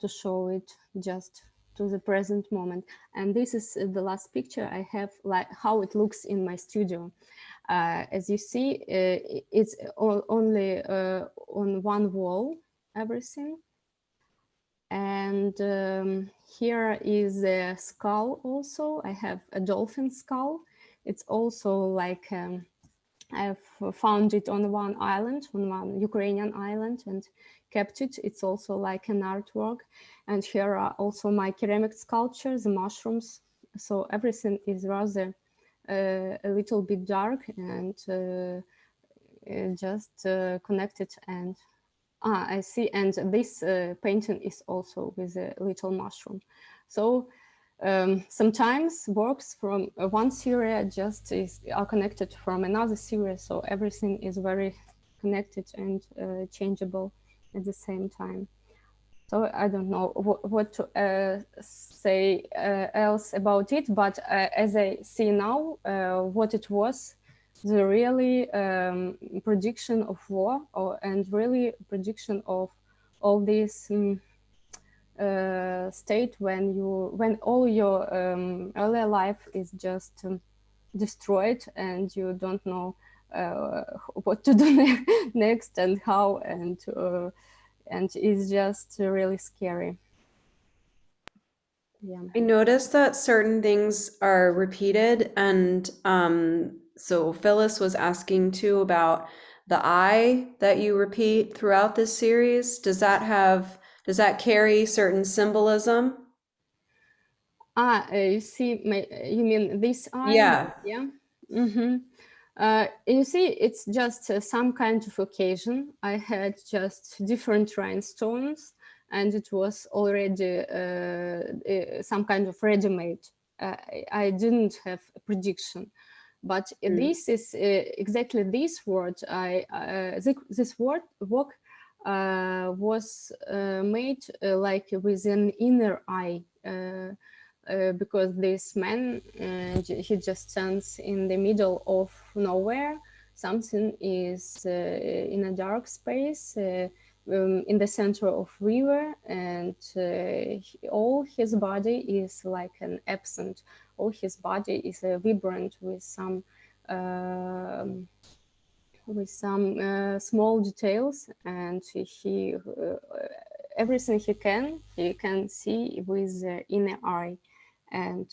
show it just to the present moment. And this is the last picture I have, like how it looks in my studio. As you see, it's only on one wall, everything. And here is a skull also. I have a dolphin skull. It's also like, I've found it on one island, on one Ukrainian island, and kept it. It's also like an artwork. And here are also my ceramic sculptures, the mushrooms. So everything is rather a little bit dark and just connected. And I see. And this painting is also with a little mushroom. So sometimes works from one series just are connected from another series, so everything is very connected and changeable at the same time. So I don't know what to say else about it, but as I see now, what it was, the really prediction of war, and really prediction of all this state when all your earlier life is just destroyed, and you don't know what to do next and how, and it's just really scary. Yeah. I noticed that certain things are repeated, and so Phyllis was asking too about the I that you repeat throughout this series. Does that carry certain symbolism? You see, you mean this I? Yeah. Yeah. Mm-hmm. You see, it's just some kind of occasion. I had just different rhinestones, and it was already some kind of ready-made. I didn't have a prediction, but this is exactly this word. This word work was made like with an inner eye. Because this man, he just stands in the middle of nowhere. Something is in a dark space in the center of river, and all his body is like an absent. All his body is vibrant with some small details, and he everything he can see with the inner eye, and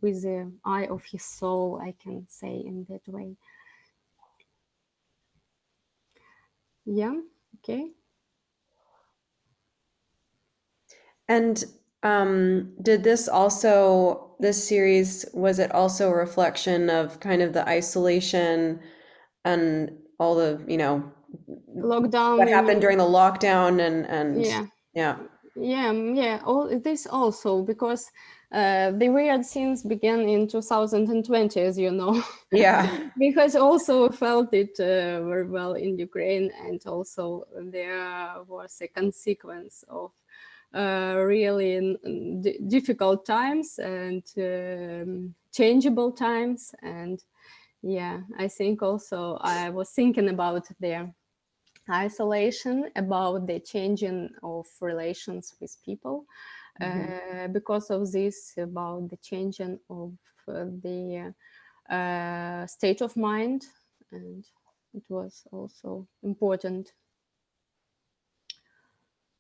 with the eye of his soul, I can say in that way. Yeah, okay. And did this series, was it also a reflection of kind of the isolation and all the, Lockdown, what you happened mean? during the lockdown and Yeah. yeah. Yeah, all this also, because the weird scenes began in 2020, as you know. Yeah. Because also felt it very well in Ukraine, and also there was a consequence of really difficult times and changeable times. And yeah, I think also I was thinking about their isolation, about the changing of relations with people, because of this, about the changing of the state of mind, and it was also important.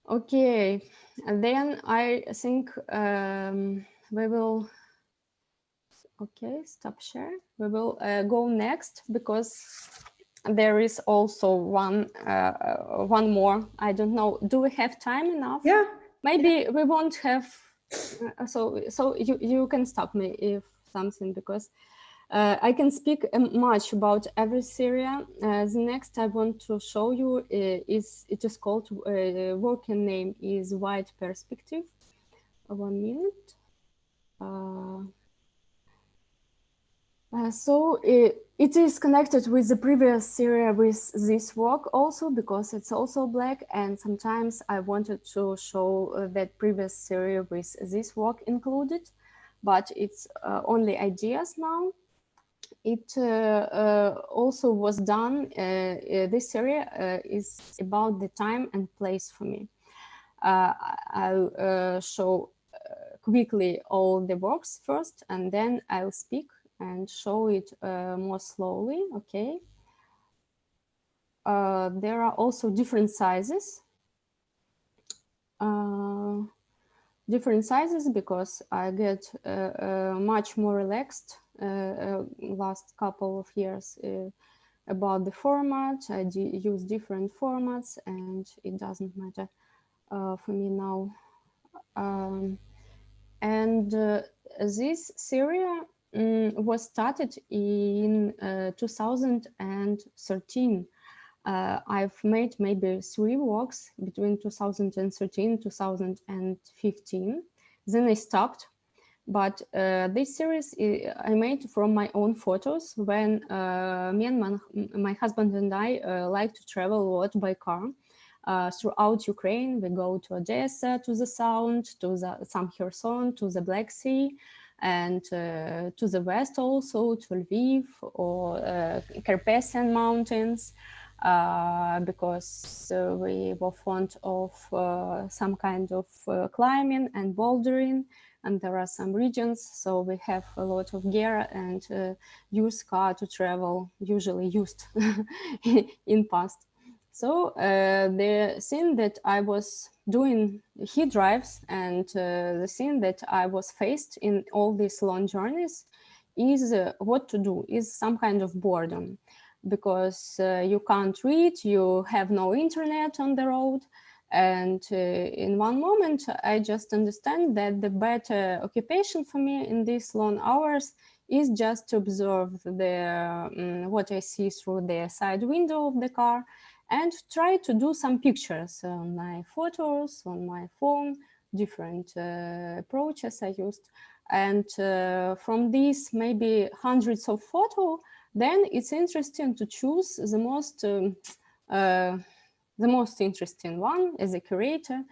Okay, and then I think we will, okay, stop share. We will go next, because there is also one more. I don't know. Do we have time enough? Yeah. Maybe we won't have. So you can stop me if something, because I can speak much about every Syria. The next I want to show you it is called working name is White Perspective. 1 minute. So it is connected with the previous series with this work also, because it's also black, and sometimes I wanted to show that previous series with this work included, but it's only ideas now. It also was done, this series is about the time and place for me. I'll show quickly all the works first, and then I'll speak and show it more slowly, okay? There are also different sizes. Because I get much more relaxed last couple of years about the format. I use different formats, and it doesn't matter for me now. This series was started in 2013. I've made maybe 3 works between 2013 2015. Then I stopped. But this series I made from my own photos when me and my husband and I like to travel a lot by car. Throughout Ukraine, we go to Odessa, to the Sound, to some Kherson, to the Black Sea, and to the west also, to Lviv or Carpathian Mountains, because we were fond of some kind of climbing and bouldering, and there are some regions, so we have a lot of gear and use car to travel, usually used in past. So the thing that I was doing, he drives, and the thing that I was faced in all these long journeys is what to do, is some kind of boredom, because you can't read, you have no internet on the road. And in one moment, I just understand that the better occupation for me in these long hours is just to observe what I see through the side window of the car, and try to do some pictures on my photos, on my phone, different approaches I used. And from these maybe hundreds of photos, then it's interesting to choose the most interesting one as a curator.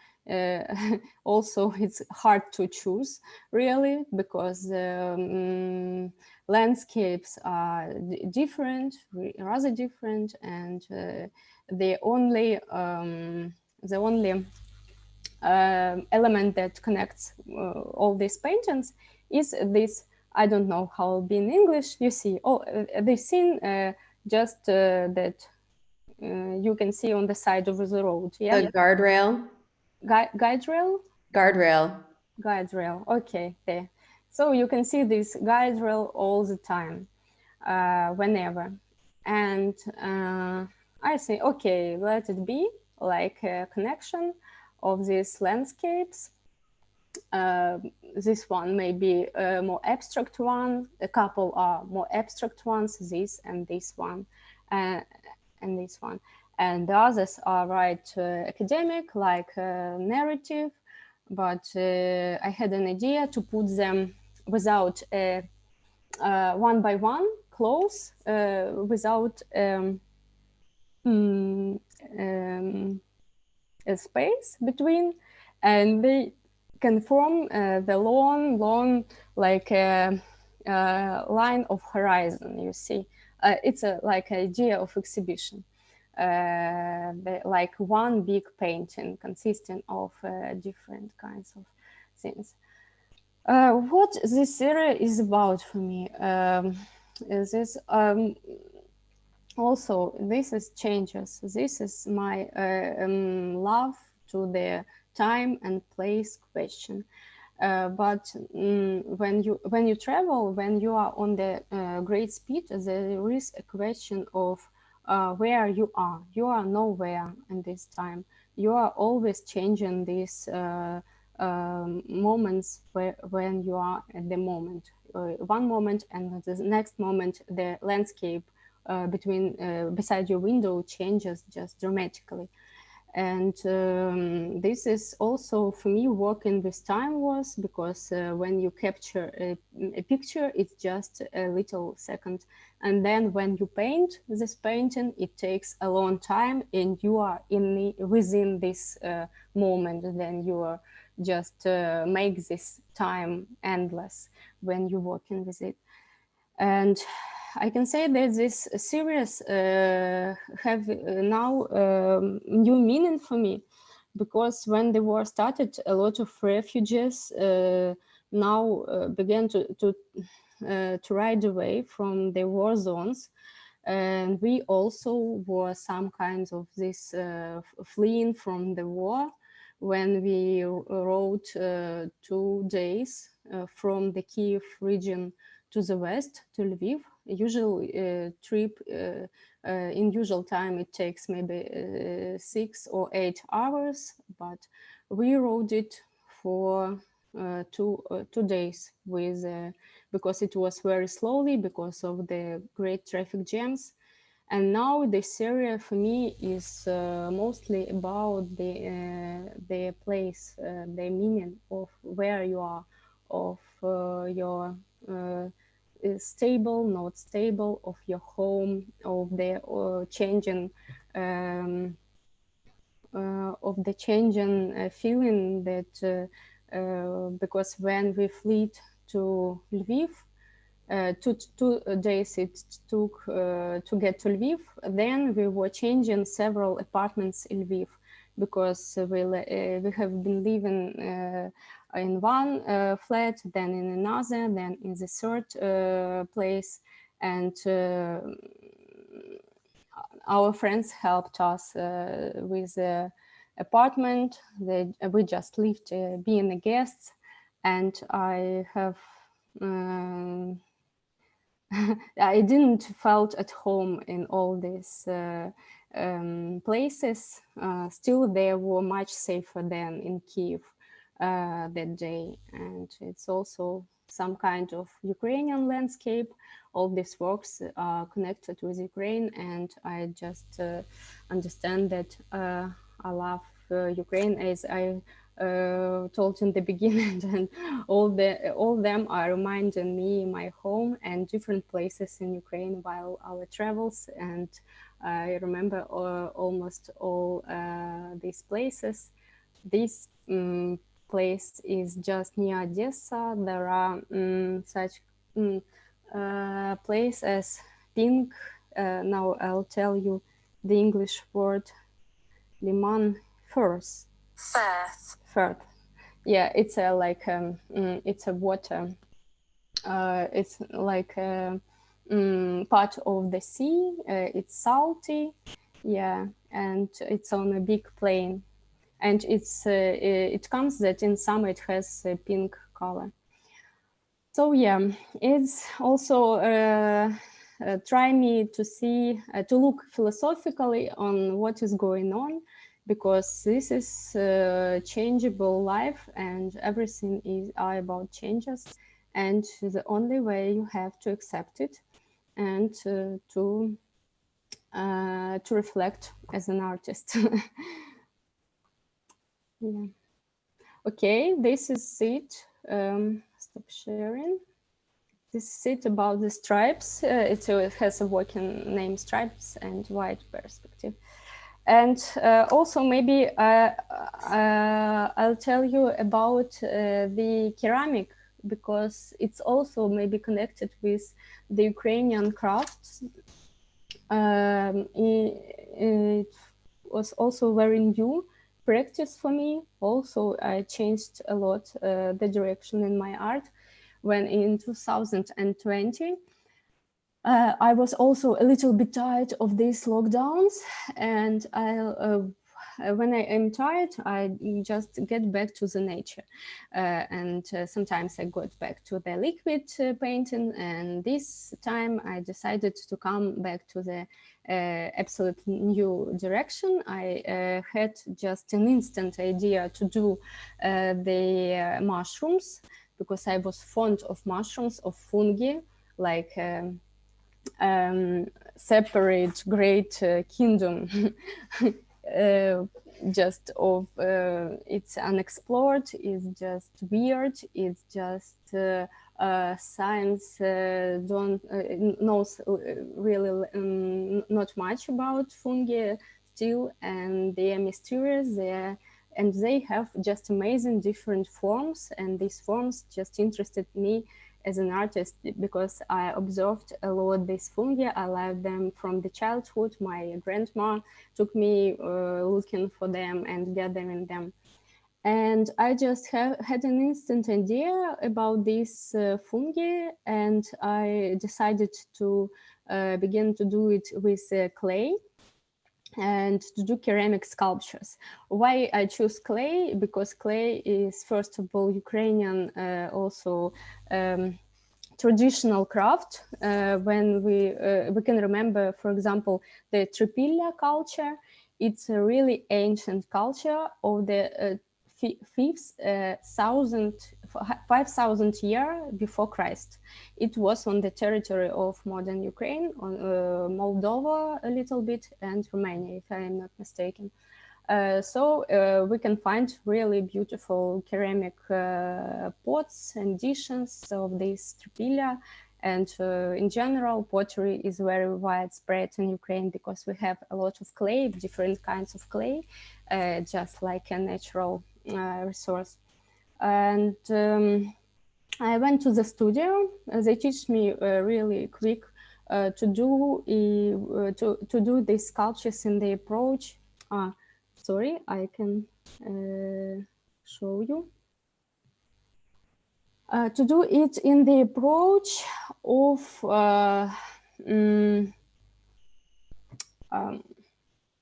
Also, it's hard to choose, really, because landscapes are different, rather different, and the only element that connects all these paintings is this. I don't know how it'll be in English. You see, this scene just that you can see on the side of the road. Yeah, The guardrail. guide rail. Guide rail. Okay, there. So you can see this guide rail all the time, whenever. And I say, okay, let it be like a connection of these landscapes. This one may be a more abstract one. A couple are more abstract ones, this and this one, and this one. And the others are academic, like narrative. But I had an idea to put them without one by one, close, without a space between, and they can form the long like line of horizon. You see, it's like idea of exhibition, like one big painting consisting of different kinds of things. What this area is about for me is this. Also, this is changes. This is my love to the time and place question. But when you travel, when you are on the great speed, there is a question of where you are. You are nowhere in this time. You are always changing these moments when you are at the moment. One moment, and the next moment, the landscape beside your window changes just dramatically. And this is also for me working with time was because when you capture a picture, it's just a little second, and then when you paint this painting, it takes a long time, and you are within this moment. Then you are just make this time endless when you're working with it. And I can say that this series have now new meaning for me, because when the war started, a lot of refugees now began to ride away from the war zones. And we also were some kinds of this fleeing from the war when we rode 2 days from the Kiev region to the west, to Lviv. Usual trip in usual time it takes maybe 6 or 8 hours, but we rode it for 2 days with because it was very slowly because of the great traffic jams. And now this area for me is mostly about the place, the meaning of where you are, of your stable, not stable, of your home, of the changing feeling that because when we fleed to Lviv, 2 days it took to get to Lviv. Then we were changing several apartments in Lviv because we have been living in one flat, then in another, then in the third place. And our friends helped us with the apartment. We just lived being the guests. And I have I didn't felt at home in all these places. Still, they were much safer than in Kiev that day. And it's also some kind of Ukrainian landscape. All these works are connected with Ukraine, and I just understand that I love Ukraine, as I told in the beginning, and all them are reminding me my home and different places in Ukraine while our travels. And I remember almost all these places. This place is just near Odessa. There are such place as pink. Now I'll tell you the English word, liman, first. Firth. Yeah, it's a like it's a water. It's like part of the sea. It's salty, yeah, and it's on a big plain. and it comes that in summer it has a pink color. So yeah, it's also try me to see, to look philosophically on what is going on, because this is changeable life and everything is about changes, and the only way you have to accept it and to reflect as an artist. Yeah. Okay, this is it. Stop sharing. This is it about the stripes. It has a working name, Stripes and White Perspective. And also maybe I'll tell you about the ceramic, because it's also maybe connected with the Ukrainian crafts. It was also very new practice for me. Also, I changed a lot the direction in my art when in 2020 I was also a little bit tired of these lockdowns, and when I am tired, I just get back to the nature, and sometimes I got back to the liquid painting, and this time I decided to come back to the absolute new direction. I had just an instant idea to do the mushrooms, because I was fond of mushrooms, of fungi, like separate great kingdom just of it's unexplored, it's just weird, it's just science don't knows really not much about fungi still, and they are mysterious, and they have just amazing different forms, and these forms just interested me as an artist, because I observed a lot these fungi. I loved them from the childhood. My grandma took me looking for them and gathering them. And I just had an instant idea about these fungi, and I decided to begin to do it with clay and to do ceramic sculptures. Why I choose clay? Because clay is, first of all, Ukrainian also traditional craft. When we can remember, for example, the Tripilla culture. It's a really ancient culture of the 5,000 year before Christ. It was on the territory of modern Ukraine, on Moldova a little bit, and Romania, if I am not mistaken. So we can find really beautiful ceramic pots and dishes of this Tripilla. And in general, pottery is very widespread in Ukraine, because we have a lot of clay, different kinds of clay, just like a natural resource. And I went to the studio. They teach me really quick to do these sculptures in the approach. Sorry, I can show you. To do it in the approach of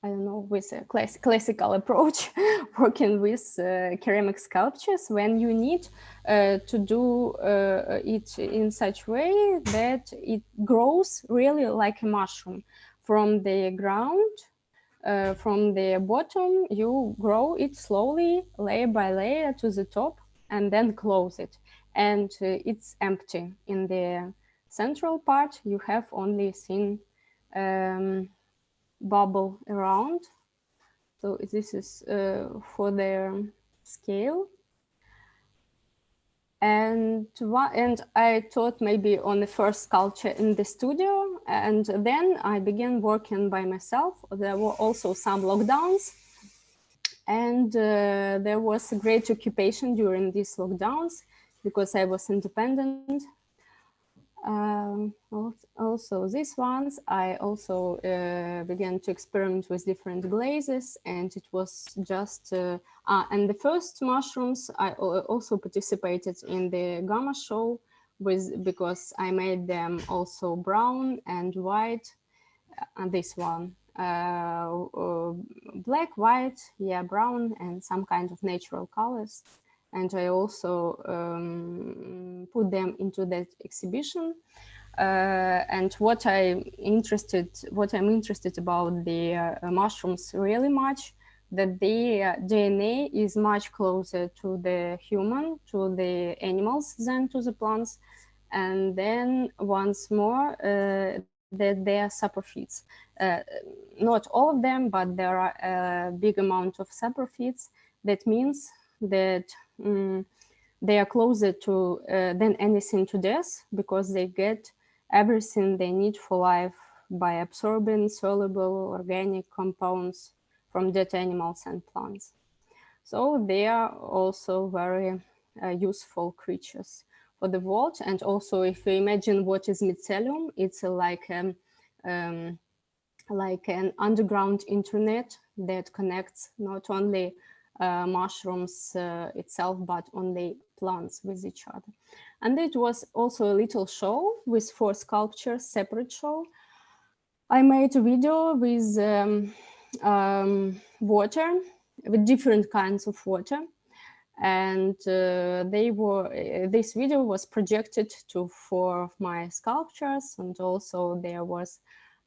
I don't know, with a classical approach, working with ceramic sculptures, when you need to do it in such way that it grows really like a mushroom from the ground. From the bottom, you grow it slowly, layer by layer to the top, and then close it. And it's empty. In the central part, you have only thin bubble around. So this is for their scale. And I taught maybe on the first sculpture in the studio, and then I began working by myself. There were also some lockdowns, and there was a great occupation during these lockdowns because I was independent. Also these ones, I also began to experiment with different glazes, and it was just, and the first mushrooms, I also participated in the Gamma show because I made them also brown and white, and this one. black, white, yeah, brown, and some kind of natural colors. And I also put them into that exhibition. And what I'm interested about the mushrooms really much, that their DNA is much closer to the human, to the animals than to the plants. And then once more, that they are saprophytes. Not all of them, but there are a big amount of saprophytes. That means that they are closer to than anything to death, because they get everything they need for life by absorbing soluble organic compounds from dead animals and plants. So they are also very useful creatures for the world. And also, if you imagine what is mycelium, it's like an underground internet that connects not only mushrooms itself, but only plants with each other. And it was also a little show with 4 sculptures, separate show. I made a video with water, with different kinds of water. And this video was projected to 4 of my sculptures. And also there was,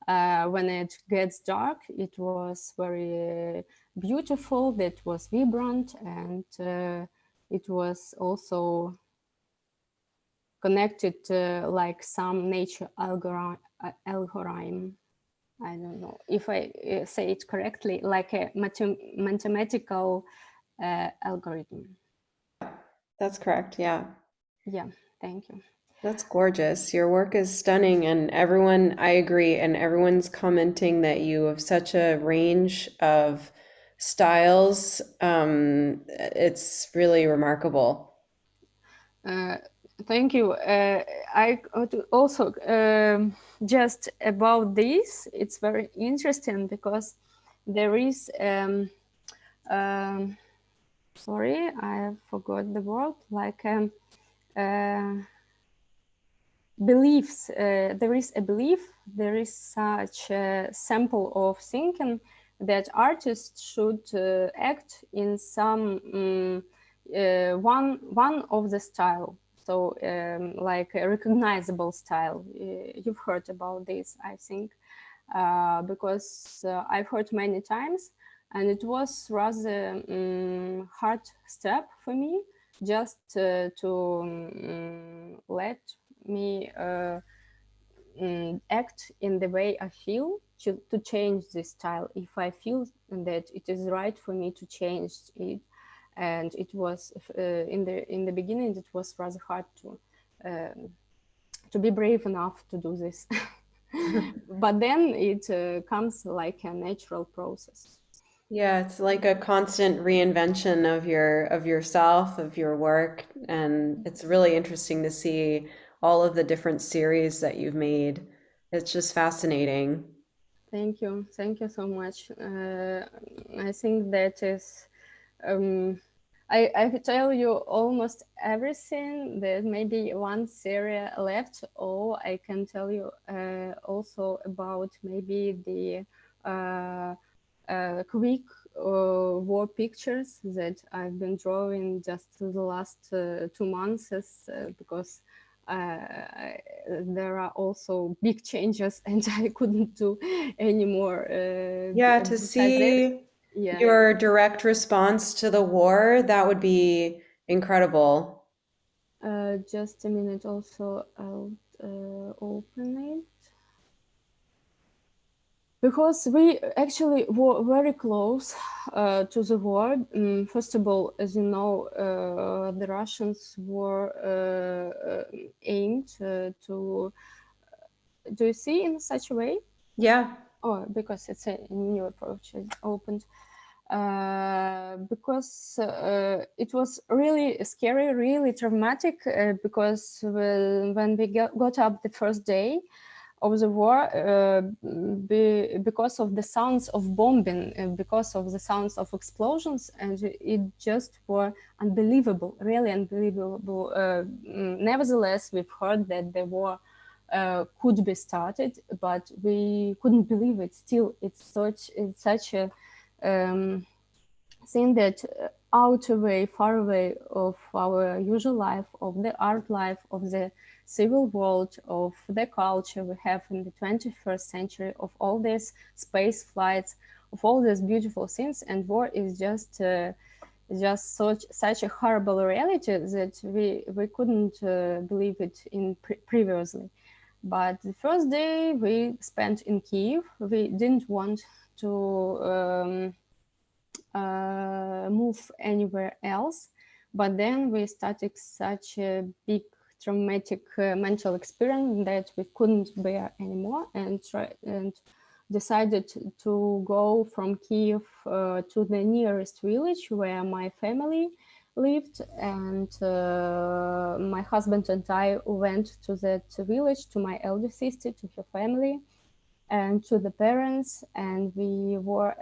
when it gets dark, it was very beautiful, that was vibrant, and it was also connected like some nature algorithm. I don't know if I say it correctly, like a mathematical algorithm. That's correct. Yeah. Yeah, thank you. That's gorgeous. Your work is stunning, and everyone, I agree, and everyone's commenting that you have such a range of styles. It's really remarkable. Thank you. I also just about this, it's very interesting because there is sorry, I forgot the word, like beliefs. There is a belief, there is such a sample of thinking that artists should act in some one of the style. So like a recognizable style. You've heard about this, I think, because I've heard many times, and it was rather hard step for me, just to let me act in the way I feel, to change this style if I feel that it is right for me to change it. And it was in the beginning, it was rather hard to be brave enough to do this. But then it comes like a natural process. Yeah, it's like a constant reinvention of yourself, of your work, and it's really interesting to see all of the different series that you've made. It's just fascinating. Thank you so much. I think that is I could tell you almost everything. There may be one series left, or I can tell you also about maybe the quick war pictures that I've been drawing just the last 2 months, because there are also big changes, and I couldn't do any more. Yeah, to Besides that, see yeah. your direct response to the war, that would be incredible. Just a minute. Also, I'll open it. Because we actually were very close to the war. First of all, as you know, the Russians were aimed to. Do you see in such a way? Yeah. Oh, because it's a new approach is opened. Because it was really scary, really traumatic, because when we got up the first day of the war, because of the sounds of bombing, because of the sounds of explosions, and it just were unbelievable, really unbelievable. Nevertheless, we've heard that the war could be started, but we couldn't believe it. Still, it's such a thing that outweigh far away of our usual life, of the art life, of the civil world, of the culture we have in the 21st century, of all these space flights, of all these beautiful things. And war is just such a horrible reality that we couldn't believe it in previously. But the first day we spent in Kiev, we didn't want to move anywhere else. But then we started such a big traumatic mental experience that we couldn't bear anymore, and decided to go from Kiev to the nearest village where my family lived. And my husband and I went to that village, to my elder sister, to her family, and to the parents, and we were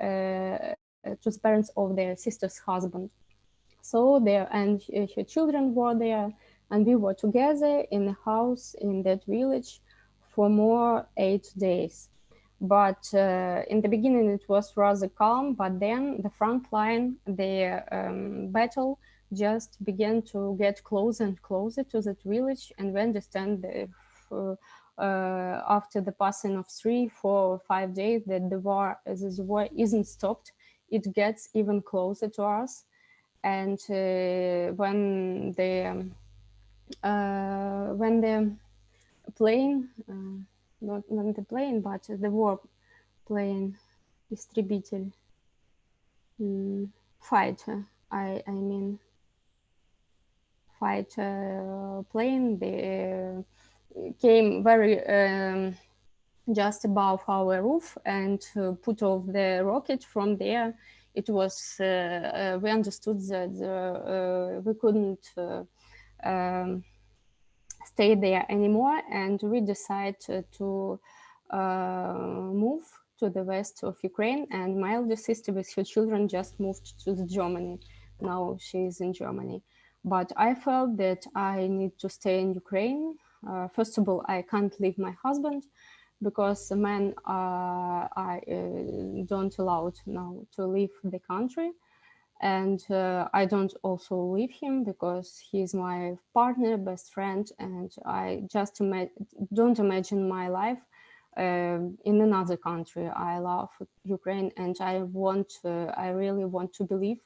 to the parents of their sister's husband. So there, and her children were there, and we were together in a house in that village for more 8 days. But in the beginning it was rather calm, but then the front line, the battle just began to get closer and closer to that village, and we understand that after the passing of 3, 4, or 5 days that the war isn't stopped. It gets even closer to us. And when the plane, not the plane, but the war plane, истребитель, fighter, I mean fighter plane, they came very just above our roof and put off the rocket from there. It was, we understood that we couldn't stay there anymore, and we decided to move to the west of Ukraine. And my elder sister with her children just moved to Germany. Now she is in Germany. But I felt that I need to stay in Ukraine. First of all, I can't leave my husband, because the man I don't allow now to leave the country. And I don't also leave him because he's my partner, best friend, and I just don't imagine my life in another country. I love Ukraine, and I really want to believe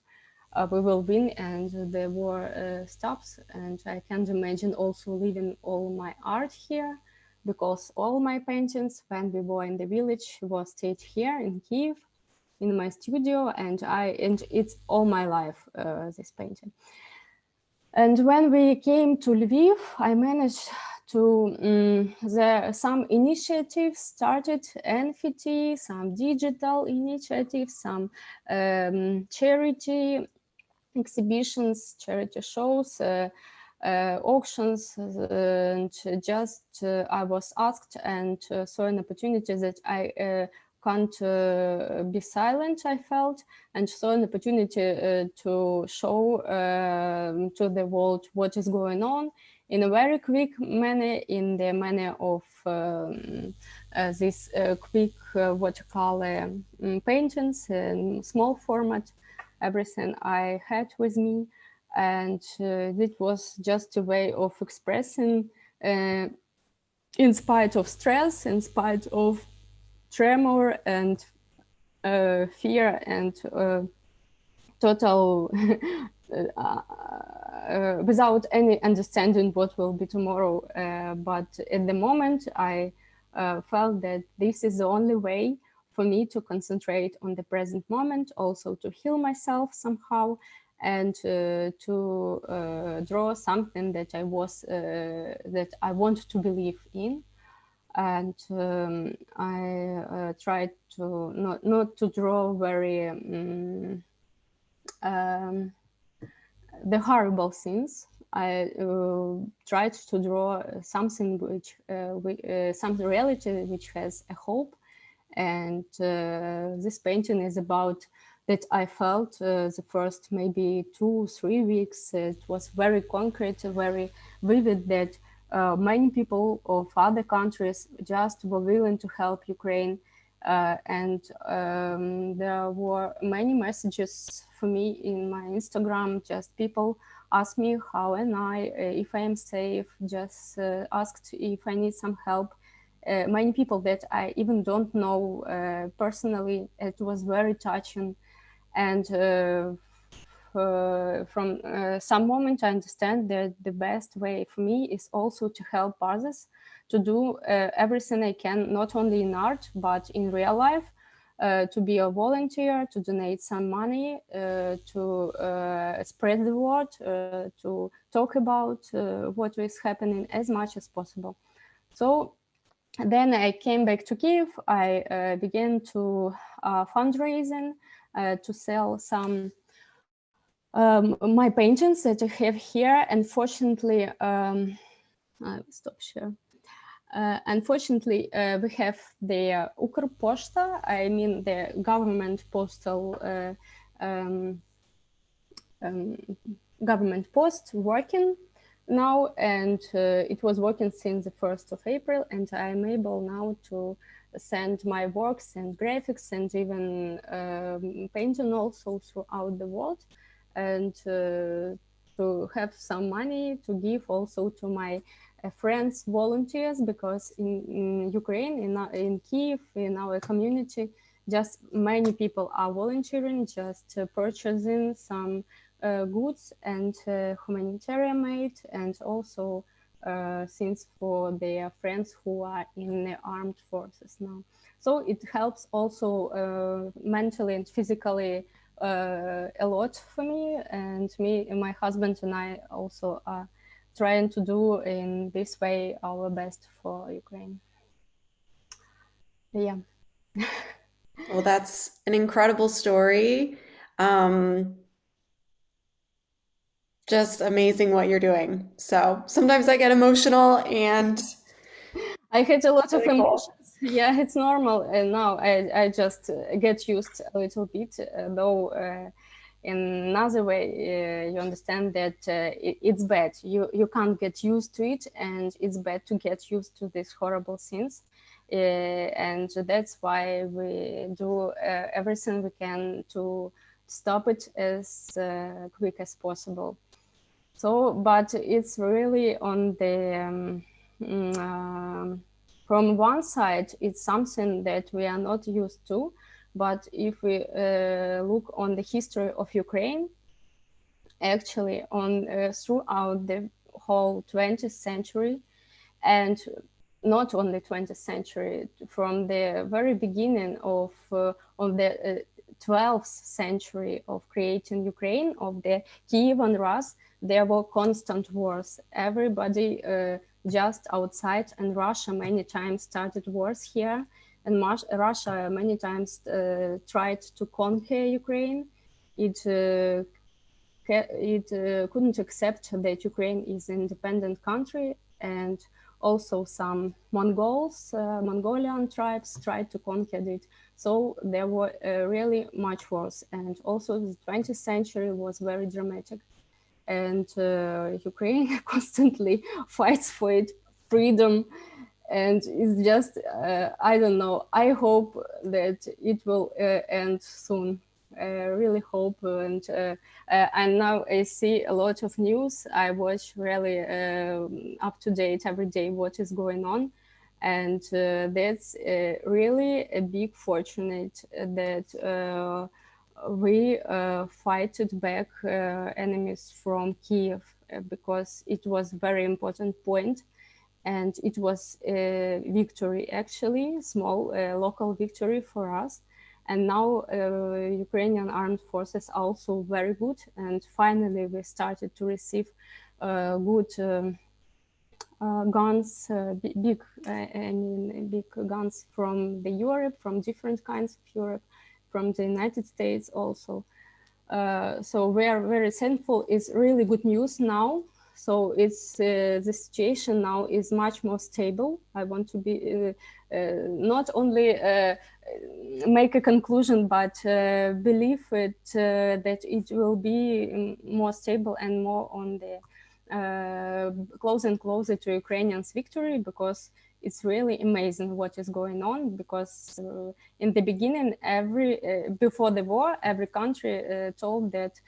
we will win and the war stops. And I can't imagine also leaving all my art here, because all my paintings when we were in the village was stayed here in Kiev in my studio, and it's all my life, this painting. And when we came to Lviv, I managed to some initiatives started, NFT, some digital initiatives, some charity exhibitions, charity shows, auctions, and just I was asked and saw an opportunity that I can't be silent, I felt, and saw an opportunity to show to the world what is going on in a very quick manner, in the manner of this quick watercolor paintings in small format, everything I had with me. And it was just a way of expressing, in spite of stress, in spite of tremor and fear and total without any understanding what will be tomorrow. But at the moment, I felt that this is the only way for me to concentrate on the present moment, also to heal myself somehow, and to draw something that I want to believe in. And I tried to not to draw very the horrible things. I tried to draw something which some reality which has a hope. And this painting is about that I felt the first maybe 2-3 weeks. It was very concrete, very vivid, that many people of other countries just were willing to help Ukraine. And there were many messages for me in my Instagram. Just people ask me how am I, if I am safe, just asked if I need some help. Many people that I even don't know personally. It was very touching. And from some moment I understand that the best way for me is also to help others, to do everything I can, not only in art but in real life, to be a volunteer, to donate some money, to spread the word, to talk about what is happening as much as possible. So then I came back to Kiev. I began to fundraising, to sell some my paintings that I have here. Unfortunately, I will stop share. Unfortunately, we have the Ukrposhta, I mean the government postal government post working now, and it was working since the 1st of April, and I'm able now to send my works and graphics and even painting also throughout the world, and to have some money to give also to my friends, volunteers, because in Ukraine, in Kiev, in our community, just many people are volunteering, just purchasing some goods and humanitarian aid, and also things for their friends who are in the armed forces now. So it helps also mentally and physically a lot for me, and my husband and I also are trying to do in this way our best for Ukraine. Yeah. Well, that's an incredible story. Just amazing what you're doing. So sometimes I get emotional, and I had a lot of really cool. emotions. Yeah, it's normal. And now I just get used a little bit, though in another way, you understand that it's bad. You can't get used to it, and it's bad to get used to these horrible things. And that's why we do everything we can to stop it as quick as possible. So, but it's really on the from one side, it's something that we are not used to. But if we look on the history of Ukraine, actually on throughout the whole 20th century, and not only 20th century, from the very beginning of the 12th century of creating Ukraine, of the Kievan Rus, there were constant wars. Everybody just outside, and Russia many times started wars here, and Russia many times tried to conquer Ukraine. It couldn't accept that Ukraine is an independent country, and also some Mongolian tribes tried to conquer it. So there were really much wars, and also the 20th century was very dramatic. And Ukraine constantly fights for its freedom, and it's just I don't know. I hope that it will end soon. I really hope, and now I see a lot of news. I watch really up to date every day what is going on, and that's really a big fortunate that we fighted back enemies from Kiev, because it was very important point. And it was a victory, actually, small local victory for us. And now Ukrainian armed forces are also very good. And finally, we started to receive good guns, big guns from the Europe, from different kinds of Europe, from the United States also. So we are very thankful. It's really good news now. So it's the situation now is much more stable. I want to be not only make a conclusion, but believe it that it will be more stable and more on the closer and closer to Ukrainians' victory, because it's really amazing what is going on. Because in the beginning, before the war, every country told that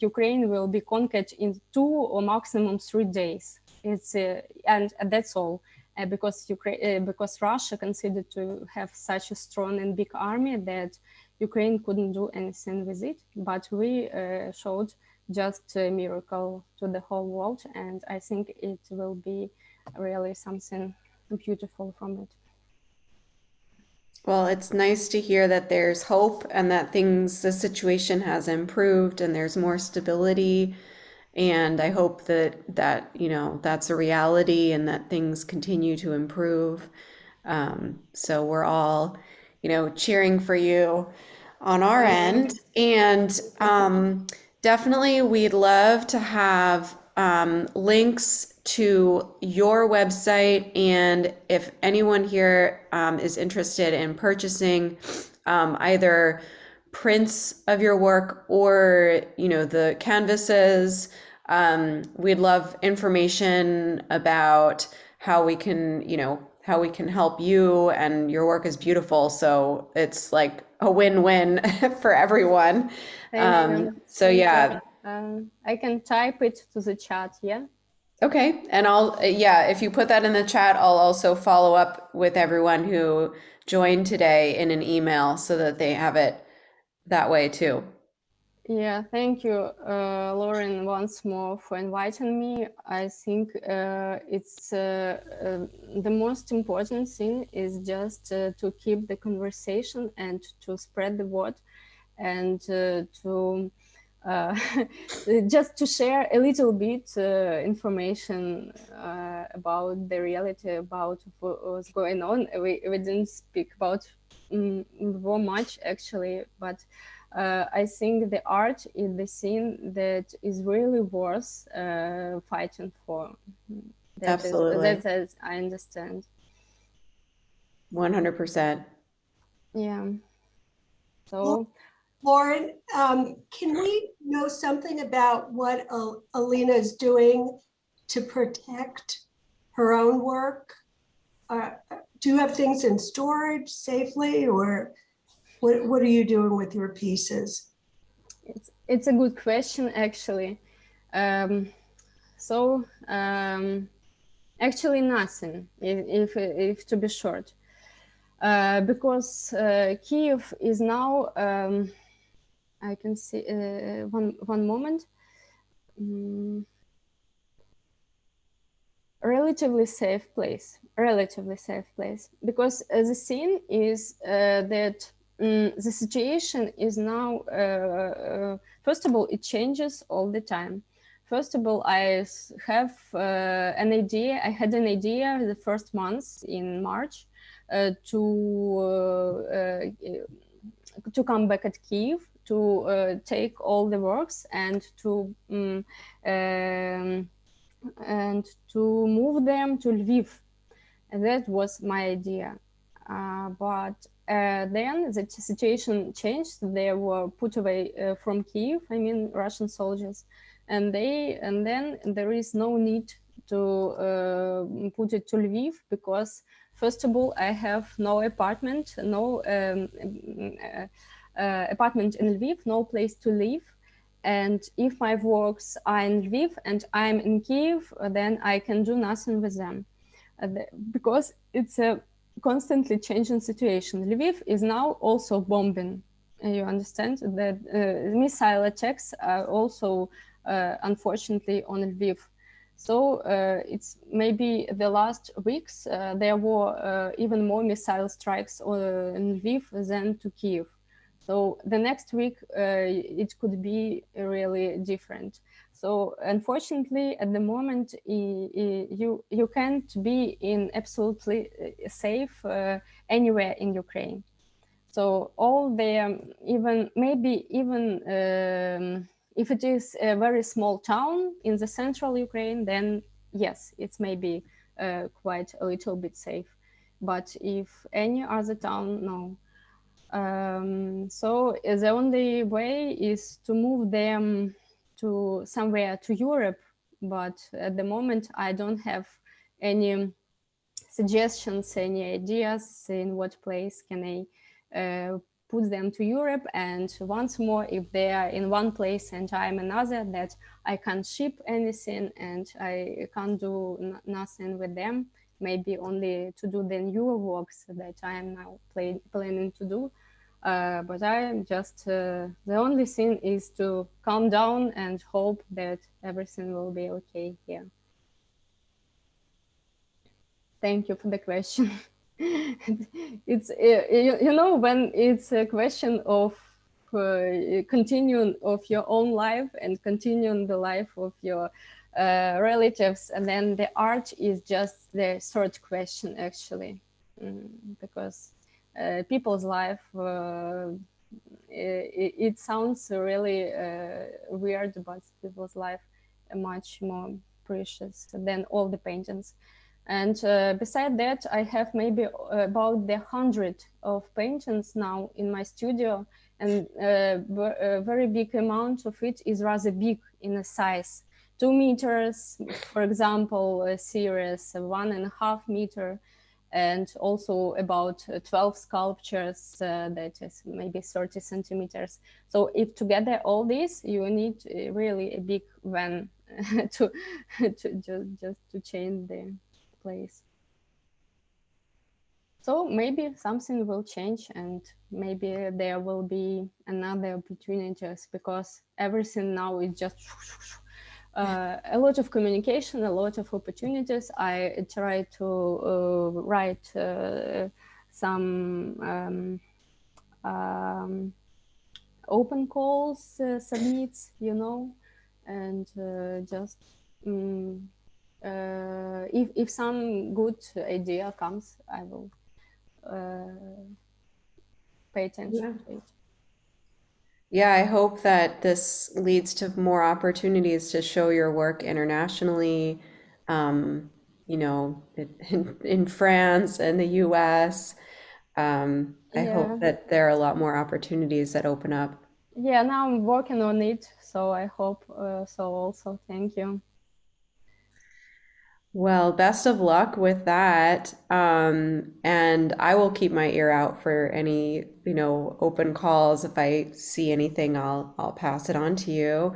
Ukraine will be conquered in 2 or maximum 3 days. And that's all. Because Russia considered to have such a strong and big army that Ukraine couldn't do anything with it. But we showed just a miracle to the whole world, and I think it will be really something beautiful from it. Well, it's nice to hear that there's hope and that the situation has improved and there's more stability. And I hope that that's a reality and that things continue to improve. So we're all, cheering for you on our end. And definitely we'd love to have links to your website. And if anyone here is interested in purchasing either prints of your work or, the canvases, we'd love information about how we can help you, and your work is beautiful. So it's like a win-win for everyone. Thank you. So Thank yeah. you. I can type it to the chat, yeah? Okay. And if you put that in the chat, I'll also follow up with everyone who joined today in an email so that they have it that way too. Yeah, thank you, Lauren, once more for inviting me. I think it's the most important thing is just to keep the conversation and to spread the word, and to just to share a little bit information about the reality, about what's going on. We didn't speak about war much actually, but I think the art is the thing that is really worth fighting for. Absolutely. That's as I understand. 100%. Yeah. So, Lauren, can we know something about what Alena is doing to protect her own work? Do you have things in storage safely, or what are you doing with your pieces? it's a good question, actually. Actually nothing, if to be short, because Kiev is now. I can see one moment. Relatively safe place, because the thing is that the situation is now, first of all, it changes all the time. First of all, I had an idea the first month in March to come back at Kiev, to take all the works and to move them to Lviv. And that was my idea. But then the situation changed. They were put away from Kiev, Russian soldiers. And then there is no need to put it to Lviv, because first of all, I have no apartment, apartment in Lviv, no place to live. And if my works are in Lviv and I'm in Kiev, then I can do nothing with them, because it's a constantly changing situation. Lviv is now also bombing. You understand that missile attacks are also, unfortunately, on Lviv. So it's maybe the last weeks there were even more missile strikes in Lviv than to Kiev. So the next week it could be really different. So unfortunately, at the moment, you can't be in absolutely safe anywhere in Ukraine. So all the if it is a very small town in the central Ukraine, then yes, it's maybe quite a little bit safe. But if any other town, no. So the only way is to move them to somewhere to Europe, but at the moment I don't have any suggestions, any ideas in what place can I put them to Europe. And once more, if they are in one place and I'm another, that I can't ship anything and I can't do nothing with them, maybe only to do the newer works that I am now planning to do. But I just, the only thing is to calm down and hope that everything will be okay here. Thank you for the question. It's you know, when it's a question of continuing of your own life and continuing the life of your relatives, and then the art is just the third question actually, because people's life it sounds really weird, but people's life are much more precious than all the paintings. And beside that, I have maybe about 100 of paintings now in my studio, and a very big amount of it is rather big in a size. 2 meters, for example, a series, 1.5 meter, and also about 12 sculptures that is maybe 30 centimeters. So if together all this, you need really a big van to just to change the place. So maybe something will change, and maybe there will be another opportunities, because everything now is just a lot of communication, a lot of opportunities. I try to write some open calls, submits, you know, and just if some good idea comes, I will pay attention to it. Yeah, I hope that this leads to more opportunities to show your work internationally, you know, in France and the US. I hope that there are a lot more opportunities that open up. Yeah, now I'm working on it, so I hope so also. Thank you. Well, best of luck with that. And I will keep my ear out for any, you know, open calls. If I see anything, I'll pass it on to you.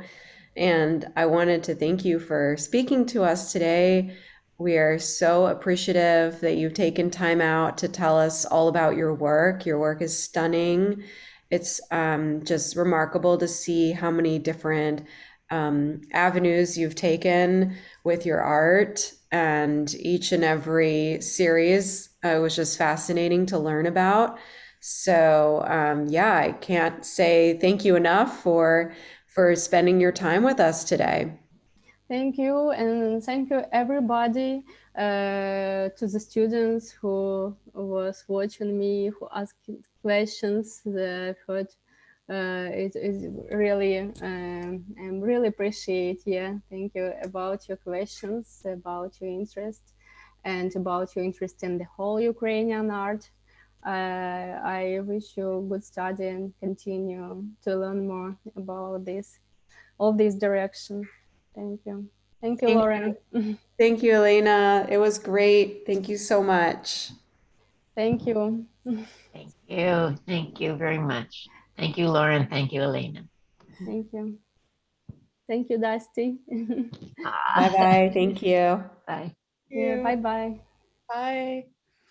And I wanted to thank you for speaking to us today. We are so appreciative that you've taken time out to tell us all about your work. Your work is stunning. It's just remarkable to see how many different avenues you've taken with your art, and each and every series was just fascinating to learn about. So yeah, I can't say thank you enough for spending your time with us today. Thank you, and thank you everybody, to the students who was watching me, who asked questions that I heard. It is really, I'm really appreciate. Yeah, thank you about your questions, about your interest, and about your interest in the whole Ukrainian art. I wish you good study and continue to learn more about this, all this direction. Thank you. Thank you, Lauren. Thank you, Alena. It was great. Thank you so much. Thank you. Thank you. Thank you very much. Thank you, Lauren. Thank you, Alena. Thank you. Thank you, Dusti. Bye-bye. Thank you. Bye. Yeah, bye-bye. Bye.